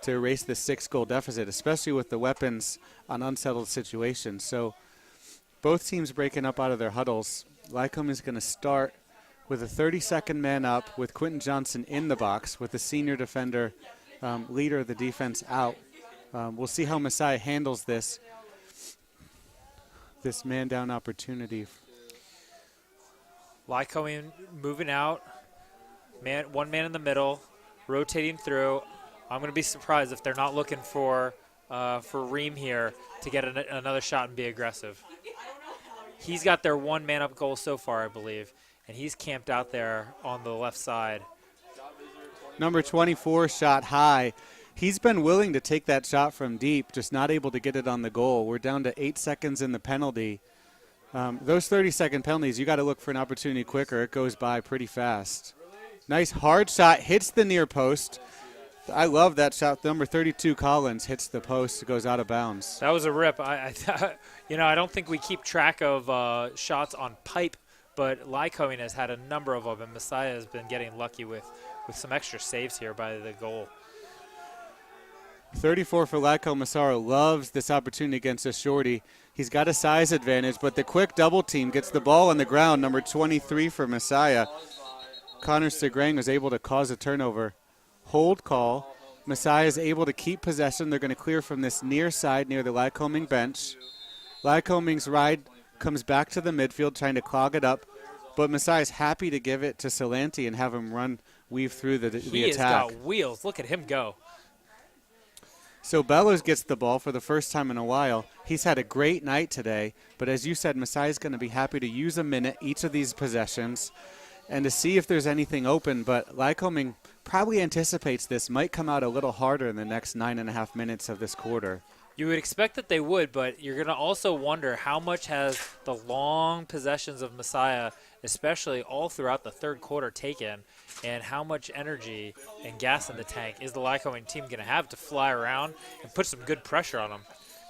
erase this 6-goal deficit, especially with the weapons on unsettled situations. So both teams breaking up out of their huddles. Lycoming is going to start with a 30-second man up with Quentin Johnson in the box with the senior defender, leader of the defense out. We'll see how Messiah handles this man-down opportunity. Lycoming moving out, one man in the middle, rotating through. I'm going to be surprised if they're not looking for Ream here to get another shot and be aggressive. He's got their one man up goal so far, I believe, and he's camped out there on the left side. Number 24 shot high. He's been willing to take that shot from deep, just not able to get it on the goal. We're down to 8 seconds in the penalty. Those 30-second penalties, you got to look for an opportunity quicker. It goes by pretty fast. Nice hard shot, hits the near post. I love that shot. Number 32, Collins, hits the post. It goes out of bounds. That was a rip. I don't think we keep track of shots on pipe, but Lycoming has had a number of them, and Messiah has been getting lucky with some extra saves here by the goal. 34 for Lyco. Massaro loves this opportunity against a shorty. He's got a size advantage, but the quick double team gets the ball on the ground. Number 23 for Messiah. Connor Segrang was able to cause a turnover. Hold call. Messiah is able to keep possession. They're going to clear from this near side near the Lycoming bench. Lycoming's ride comes back to the midfield trying to clog it up, but Messiah's happy to give it to Salanti and have him weave through the attack. He has got wheels. Look at him go. So Bellows gets the ball for the first time in a while. He's had a great night today, but as you said, Masai's going to be happy to use a minute each of these possessions and to see if there's anything open, but Lycoming probably anticipates this might come out a little harder in the next 9.5 minutes of this quarter. You would expect that they would, but you're going to also wonder how much has the long possessions of Messiah, especially all throughout the third quarter, taken, and how much energy and gas in the tank is the Lycoming team going to have to fly around and put some good pressure on them.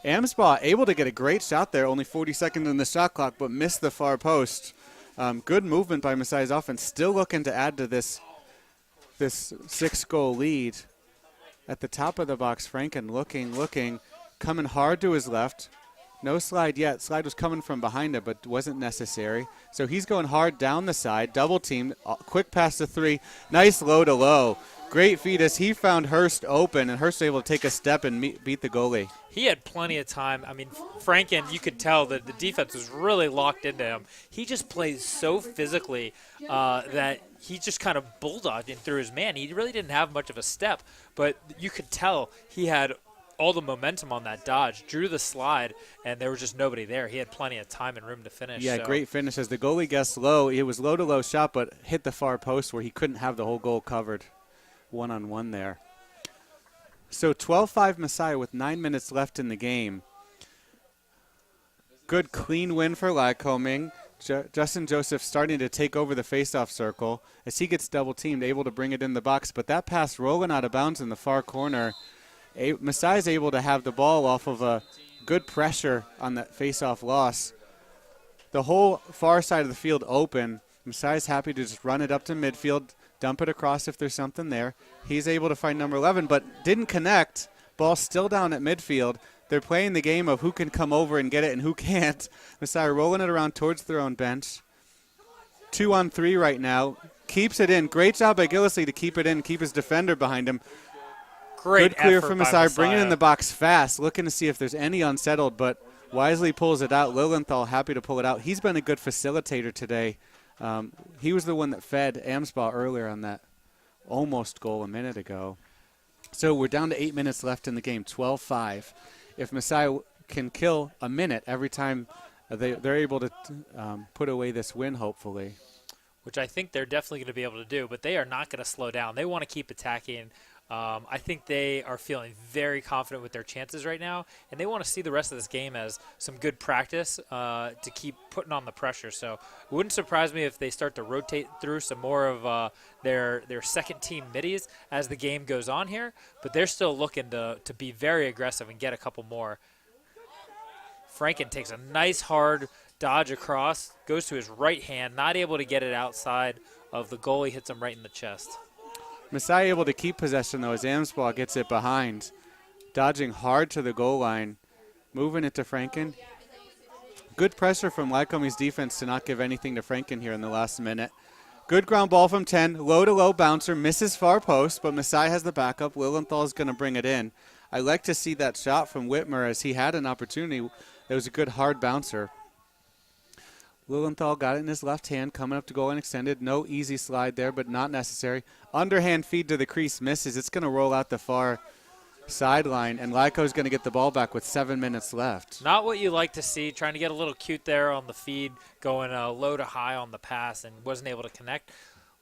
Amsbaugh able to get a great shot there, only 40 seconds in the shot clock, but missed the far post. Good movement by Messiah's offense, still looking to add to this 6-goal lead. At the top of the box, Franken looking, coming hard to his left. No slide yet. Slide was coming from behind him, but wasn't necessary. So he's going hard down the side, double team, quick pass to 3. Nice low to low. Great feed as he found Hurst open, and Hurst was able to take a step and beat the goalie. He had plenty of time. I mean, Franken, you could tell that the defense was really locked into him. He just plays so physically that he just kind of bulldogged in through his man. He really didn't have much of a step, but you could tell he had all the momentum on that dodge, drew the slide, and there was just nobody there. He had plenty of time and room to finish. Yeah, so. Great finish as the goalie guessed low. It was low-to-low shot, but hit the far post where he couldn't have the whole goal covered one-on-one there. So 12-5 Messiah with 9 minutes left in the game. Good clean win for Lycoming. Justin Joseph starting to take over the faceoff circle as he gets double-teamed, able to bring it in the box, but that pass rolling out of bounds in the far corner. Messiah is able to have the ball off of a good pressure on that face-off loss. The whole far side of the field open. Messiah's happy to just run it up to midfield, dump it across if there's something there. He's able to find number 11, but didn't connect. Ball still down at midfield. They're playing the game of who can come over and get it and who can't. Messiah rolling it around towards their own bench. 2-on-3 right now. Keeps it in. Great job by Gillisley to keep it in, keep his defender behind him. Great Good clear effort from by Messiah. Messiah. Bringing it in the box fast, looking to see if there's any unsettled, but wisely pulls it out. Lilienthal happy to pull it out. He's been a good facilitator today. He was the one that fed Amsbaugh earlier on that almost goal a minute ago. So we're down to 8 minutes left in the game, 12-5. If Messiah can kill a minute every time they're able to put away this win, hopefully. Which I think they're definitely going to be able to do, but they are not going to slow down. They want to keep attacking. I think they are feeling very confident with their chances right now, and they want to see the rest of this game as some good practice to keep putting on the pressure. So it wouldn't surprise me if they start to rotate through some more of their second-team middies as the game goes on here, but they're still looking to be very aggressive and get a couple more. Franken takes a nice hard dodge across, goes to his right hand, not able to get it outside of the goalie, hits him right in the chest. Messiah able to keep possession, though, as Amsbaugh gets it behind. Dodging hard to the goal line. Moving it to Franken. Good pressure from Lycoming's defense to not give anything to Franken here in the last minute. Good ground ball from 10. Low-to-low bouncer. Misses far post, but Messiah has the backup. Lilienthal is going to bring it in. I like to see that shot from Whitmer as he had an opportunity. It was a good hard bouncer. Lilienthal got it in his left hand, coming up to goal and extended. No easy slide there, but not necessary. Underhand feed to the crease misses. It's going to roll out the far sideline, and Lyco's going to get the ball back with 7 minutes left. Not what you like to see, trying to get a little cute there on the feed, going low to high on the pass and wasn't able to connect.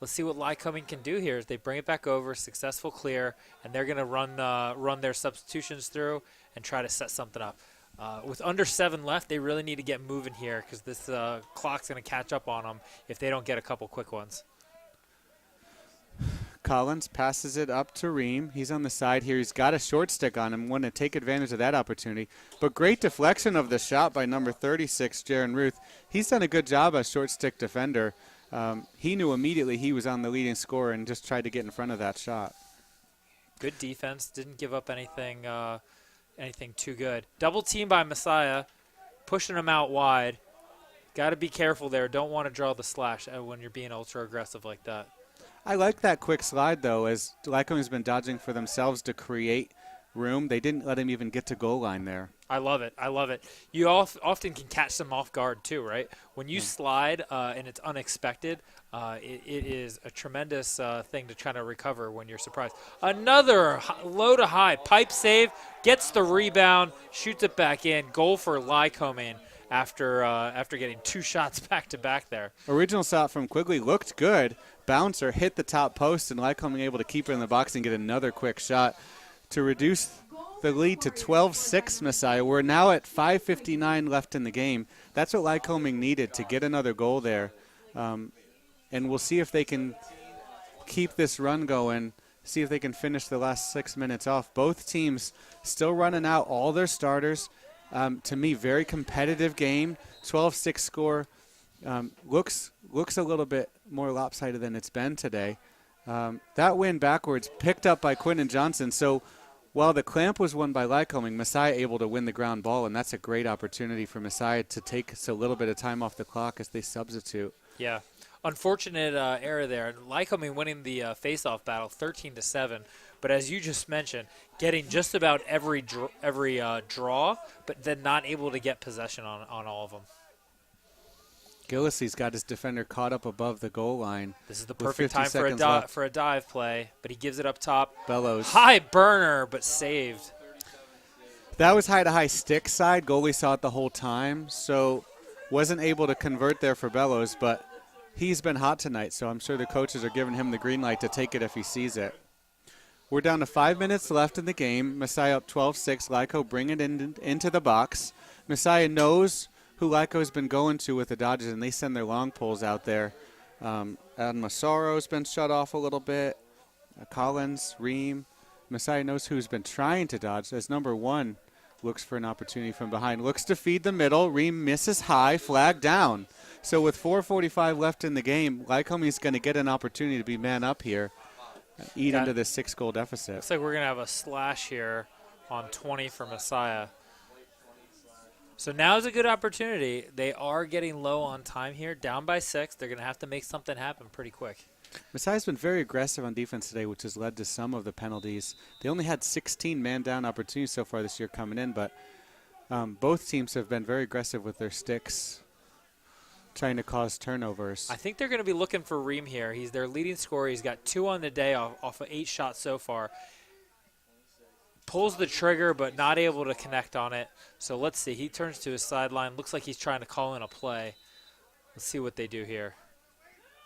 Let's see what Lycoming can do here as they bring it back over, successful clear, and they're going to run their substitutions through and try to set something up. With under 7 left, they really need to get moving here because this clock's going to catch up on them if they don't get a couple quick ones. Collins passes it up to Ream. He's on the side here. He's got a short stick on him. Want to take advantage of that opportunity. But great deflection of the shot by number 36, Jaron Ruth. He's done a good job as short stick defender. He knew immediately he was on the leading scorer and just tried to get in front of that shot. Good defense. Didn't give up anything too good. Double team by Messiah, pushing him out wide. Got to be careful there. Don't want to draw the slash when you're being ultra aggressive like that. I like that quick slide, though, as Lycoming's been dodging for themselves to create room. They didn't let him even get to goal line there. I love it. I love it. You often can catch them off guard too, right? When you slide and it's unexpected, it is a tremendous thing to try to recover when you're surprised. Another low to high pipe save, gets the rebound, shoots it back in. Goal for Lycoming after getting 2 shots back to back there. Original shot from Quigley looked good. Bouncer hit the top post, and Lycoming able to keep it in the box and get another quick shot to reduce the lead to 12-6, Messiah. We're now at 5:59 left in the game. That's what Lycoming needed to get another goal there. And we'll see if they can keep this run going, see if they can finish the last 6 minutes off. Both teams still running out all their starters. To me, very competitive game. 12-6 score. Looks a little bit more lopsided than it's been today. That win backwards picked up by Quinton Johnson. So while the clamp was won by Lycoming, Messiah able to win the ground ball, and that's a great opportunity for Messiah to take a little bit of time off the clock as they substitute. Yeah, unfortunate error there. Lycoming winning the face-off battle 13-7, but as you just mentioned, getting just about every draw, but then not able to get possession on all of them. Gillislee's got his defender caught up above the goal line. This is the perfect time for a dive play, but he gives it up top. Bellows. High burner, but saved. That was high-to-high stick side. Goalie saw it the whole time, so wasn't able to convert there for Bellows, but he's been hot tonight, so I'm sure the coaches are giving him the green light to take it if he sees it. We're down to 5 minutes left in the game. Messiah up 12-6. Lyco bring it into the box. Messiah knows who Lyco's been going to with the Dodgers, and they send their long poles out there. Adam Massaro's been shut off a little bit. Collins, Ream. Messiah knows who's been trying to dodge. As number 1 looks for an opportunity from behind. Looks to feed the middle. Ream misses high, flag down. So with 4:45 left in the game, Lycoming is going to get an opportunity to be man up here, eat into this 6-goal deficit. Looks like we're going to have a slash here on 20 for Messiah. So now is a good opportunity. They are getting low on time here, down by 6. They're going to have to make something happen pretty quick. Messiah's been very aggressive on defense today, which has led to some of the penalties. They only had 16 man-down opportunities so far this year coming in, but both teams have been very aggressive with their sticks, trying to cause turnovers. I think they're going to be looking for Ream here. He's their leading scorer. He's got 2 on the day off of 8 shots so far. Pulls the trigger, but not able to connect on it. So let's see. He turns to his sideline. Looks like he's trying to call in a play. Let's see what they do here.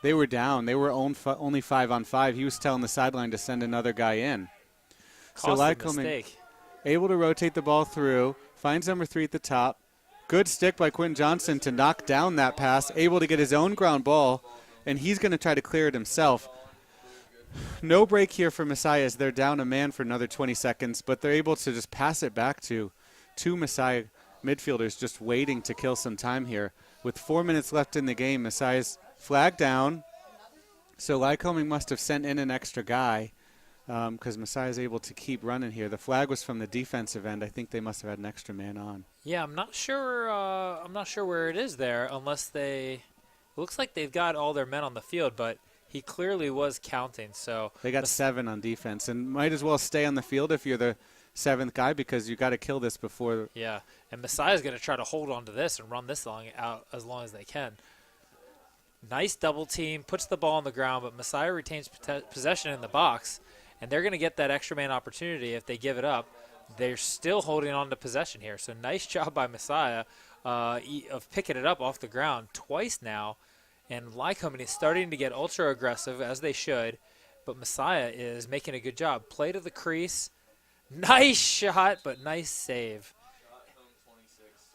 They were down. They were only 5-on-5. He was telling the sideline to send another guy in. Cost a mistake. Able to rotate the ball through. Finds number 3 at the top. Good stick by Quinton Johnson to knock down that pass. Able to get his own ground ball, and he's going to try to clear it himself. No break here for Messiah as they're down a man for another 20 seconds, but they're able to just pass it back to 2 Messiah midfielders just waiting to kill some time here. With 4 minutes left in the game, Messiah's flag down. So Lycoming must have sent in an extra guy because Messiah's able to keep running here. The flag was from the defensive end. I think they must have had an extra man on. Yeah, I'm not sure where it is there unless it looks like they've got all their men on the field, but he clearly was counting. So they got 7 on defense, and might as well stay on the field if you're the 7th guy because you got to kill this before. Yeah, and Messiah's going to try to hold on to this and run this out as long as they can. Nice double team, puts the ball on the ground, but Messiah retains possession in the box, and they're going to get that extra man opportunity if they give it up. They're still holding on to possession here, so nice job by Messiah of picking it up off the ground twice now. And Lycoming is starting to get ultra aggressive, as they should, but Messiah is making a good job. Play to the crease. Nice shot, but nice save.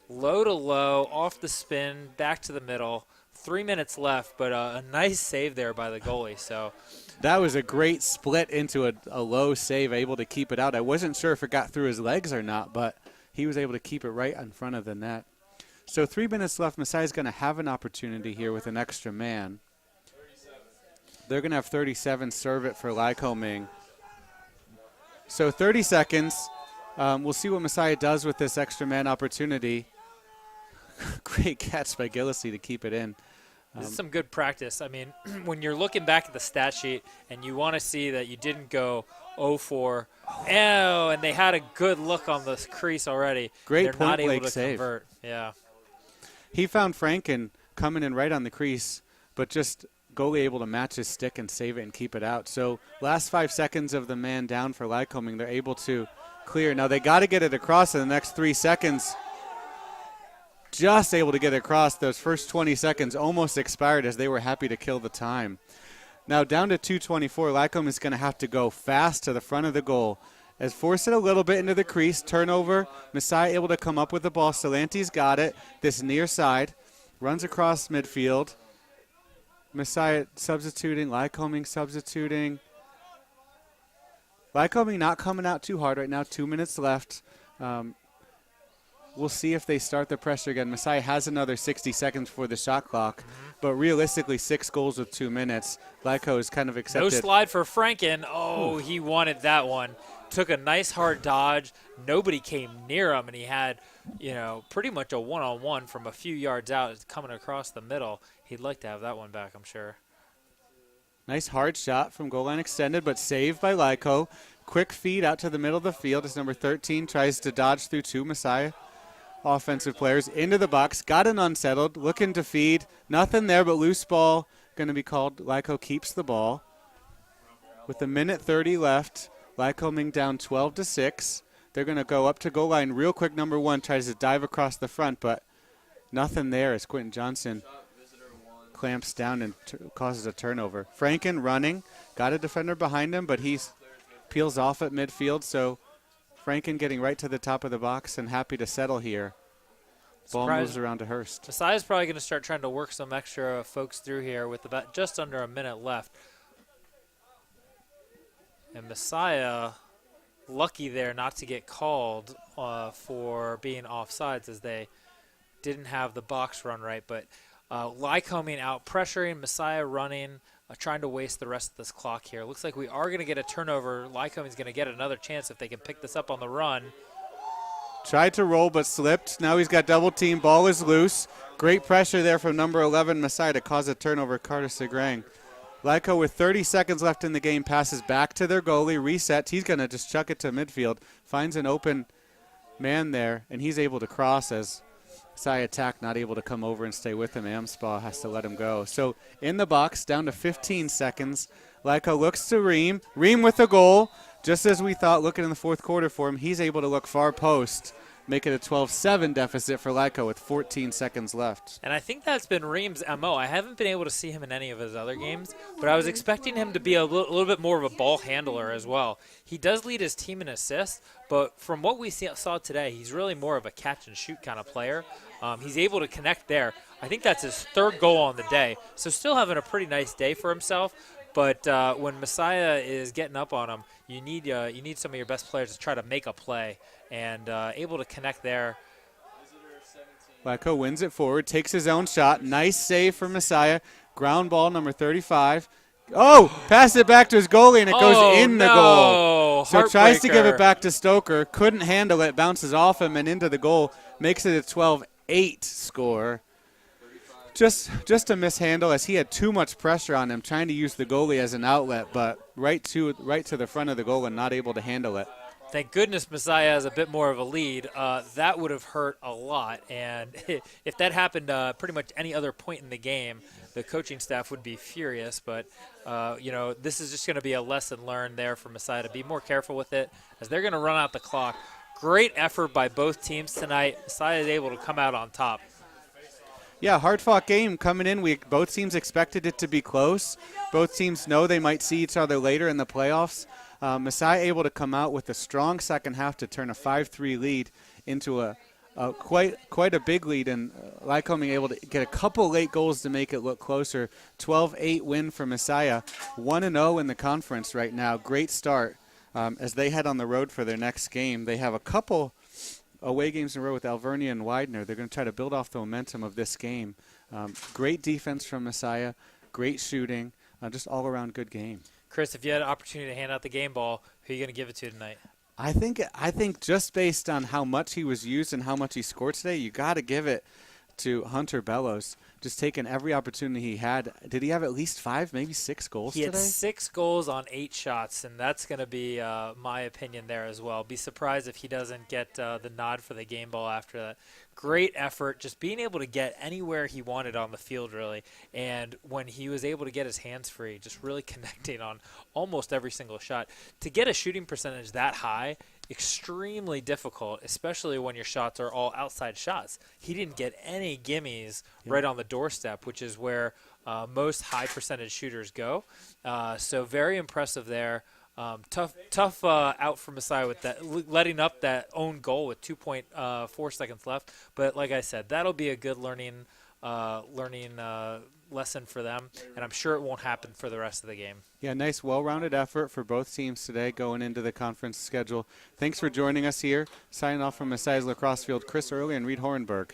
Low to low, off the spin, back to the middle. 3 minutes left, but a nice save there by the goalie. So that was a great split into a low save, able to keep it out. I wasn't sure if it got through his legs or not, but he was able to keep it right in front of the net. So 3 minutes left. Messiah's going to have an opportunity here with an extra man. They're going to have 37 serve it for Lycoming. So 30 seconds. We'll see what Messiah does with this extra man opportunity. Great catch by Gillislee to keep it in. This is some good practice. I mean, when you're looking back at the stat sheet and you want to see that you didn't go 0 for And they had a good look on the crease already. Great They're not able point-blank to save. convert. Yeah. He found Franken coming in right on the crease, but just goalie able to match his stick and save it and keep it out. So last 5 seconds of the man down for Lycoming, they're able to clear. Now they got to get it across in the next 3 seconds. Just able to get it across. Those first 20 seconds almost expired as they were happy to kill the time. Now down to 2:24, Lycoming is going to have to go fast to the front of the goal. As force it a little bit into the crease, turnover. Messiah able to come up with the ball. Salante's got it. This near side. Runs across midfield. Messiah substituting. Lycoming substituting. Lycoming not coming out too hard right now. 2 minutes left. We'll see if they start the pressure again. Messiah has another 60 seconds before the shot clock. But realistically, 6 goals with 2 minutes. Lyco is kind of accepted. No slide for Franken. Oh, he wanted that one. Took a nice hard dodge. Nobody came near him, and he had, pretty much a one-on-one from a few yards out coming across the middle. He'd like to have that one back, I'm sure. Nice hard shot from goal line extended, but saved by Lyco. Quick feed out to the middle of the field as number 13 tries to dodge through 2 Messiah offensive players into the box. Got an unsettled, looking to feed. Nothing there but loose ball. Going to be called. Lyco keeps the ball. With a minute 30 left, Lycoming down 12-6. They're going to go up to goal line real quick. Number 1 tries to dive across the front, but nothing there as Quentin Johnson clamps down and causes a turnover. Franken running. Got a defender behind him, but he peels off at midfield, so Franken getting right to the top of the box and happy to settle here. Ball moves around to Hurst. Messiah's probably going to start trying to work some extra folks through here with about just under a minute left. And Messiah, lucky there not to get called for being offsides as they didn't have the box run right. But Lycoming out pressuring, Messiah running, trying to waste the rest of this clock here. Looks like we are going to get a turnover. Lycoming's going to get another chance if they can pick this up on the run. Tried to roll but slipped. Now he's got double team. Ball is loose. Great pressure there from number 11 Messiah to cause a turnover. Carter Segrang. Lyco with 30 seconds left in the game passes back to their goalie. Resets. He's going to just chuck it to midfield. Finds an open man there, and he's able to cross as Messiah attack not able to come over and stay with him. Amspaw has to let him go. So in the box, down to 15 seconds. Lyco looks to Ream. Ream with the goal. Just as we thought, looking in the fourth quarter for him, he's able to look far post, make it a 12-7 deficit for Lyco with 14 seconds left. And I think that's been Ream's MO. I haven't been able to see him in any of his other games, but I was expecting him to be a little bit more of a ball handler as well. He does lead his team in assists, but from what we saw today, he's really more of a catch-and-shoot kind of player. He's able to connect there. I think that's his 3rd goal on the day, so still having a pretty nice day for himself. But when Messiah is getting up on him, you need some of your best players to try to make a play and able to connect there. Lyco wins it forward, takes his own shot. Nice save for Messiah. Ground ball, number 35. Oh, pass it back to his goalie, and it goes in the goal. So tries to give it back to Stoker. Couldn't handle it. Bounces off him and into the goal. Makes it a 12-8 score. Just a mishandle as he had too much pressure on him, trying to use the goalie as an outlet, but right to the front of the goal and not able to handle it. Thank goodness Messiah has a bit more of a lead. That would have hurt a lot, and if that happened pretty much any other point in the game, the coaching staff would be furious. But this is just going to be a lesson learned there for Messiah to be more careful with it as they're going to run out the clock. Great effort by both teams tonight. Messiah is able to come out on top. Yeah, hard-fought game coming in. Both teams expected it to be close. Both teams know they might see each other later in the playoffs. Messiah able to come out with a strong second half to turn a 5-3 lead into a quite a big lead, and Lycoming able to get a couple late goals to make it look closer. 12-8 win for Messiah. 1-0 in the conference right now. Great start as they head on the road for their next game. They have a couple away games in a row with Alvernia and Widener. They're going to try to build off the momentum of this game. Great defense from Messiah, great shooting, just all-around good game. Chris, if you had an opportunity to hand out the game ball, who are you going to give it to tonight? I think just based on how much he was used and how much he scored today, you got to give it to Hunter Bellows, just taking every opportunity he had. Did he have at least 5, maybe 6 goals today? He had 6 goals on 8 shots, and that's going to be my opinion there as well. Be surprised if he doesn't get the nod for the game ball after that. Great effort, just being able to get anywhere he wanted on the field, really. And when he was able to get his hands free, just really connecting on almost every single shot. To get a shooting percentage that high, extremely difficult, especially when your shots are all outside shots. He didn't get any gimmies right on the doorstep, which is where most high percentage shooters go. So very impressive there. Tough out for Messiah with that, letting up that own goal with 2.4 seconds left. But like I said, that'll be a good learning lesson for them, and I'm sure it won't happen for the rest of the game. Yeah, nice, well-rounded effort for both teams today going into the conference schedule. Thanks for joining us here. Signing off from Messiah's lacrosse field, Chris Early and Reed Horenberg.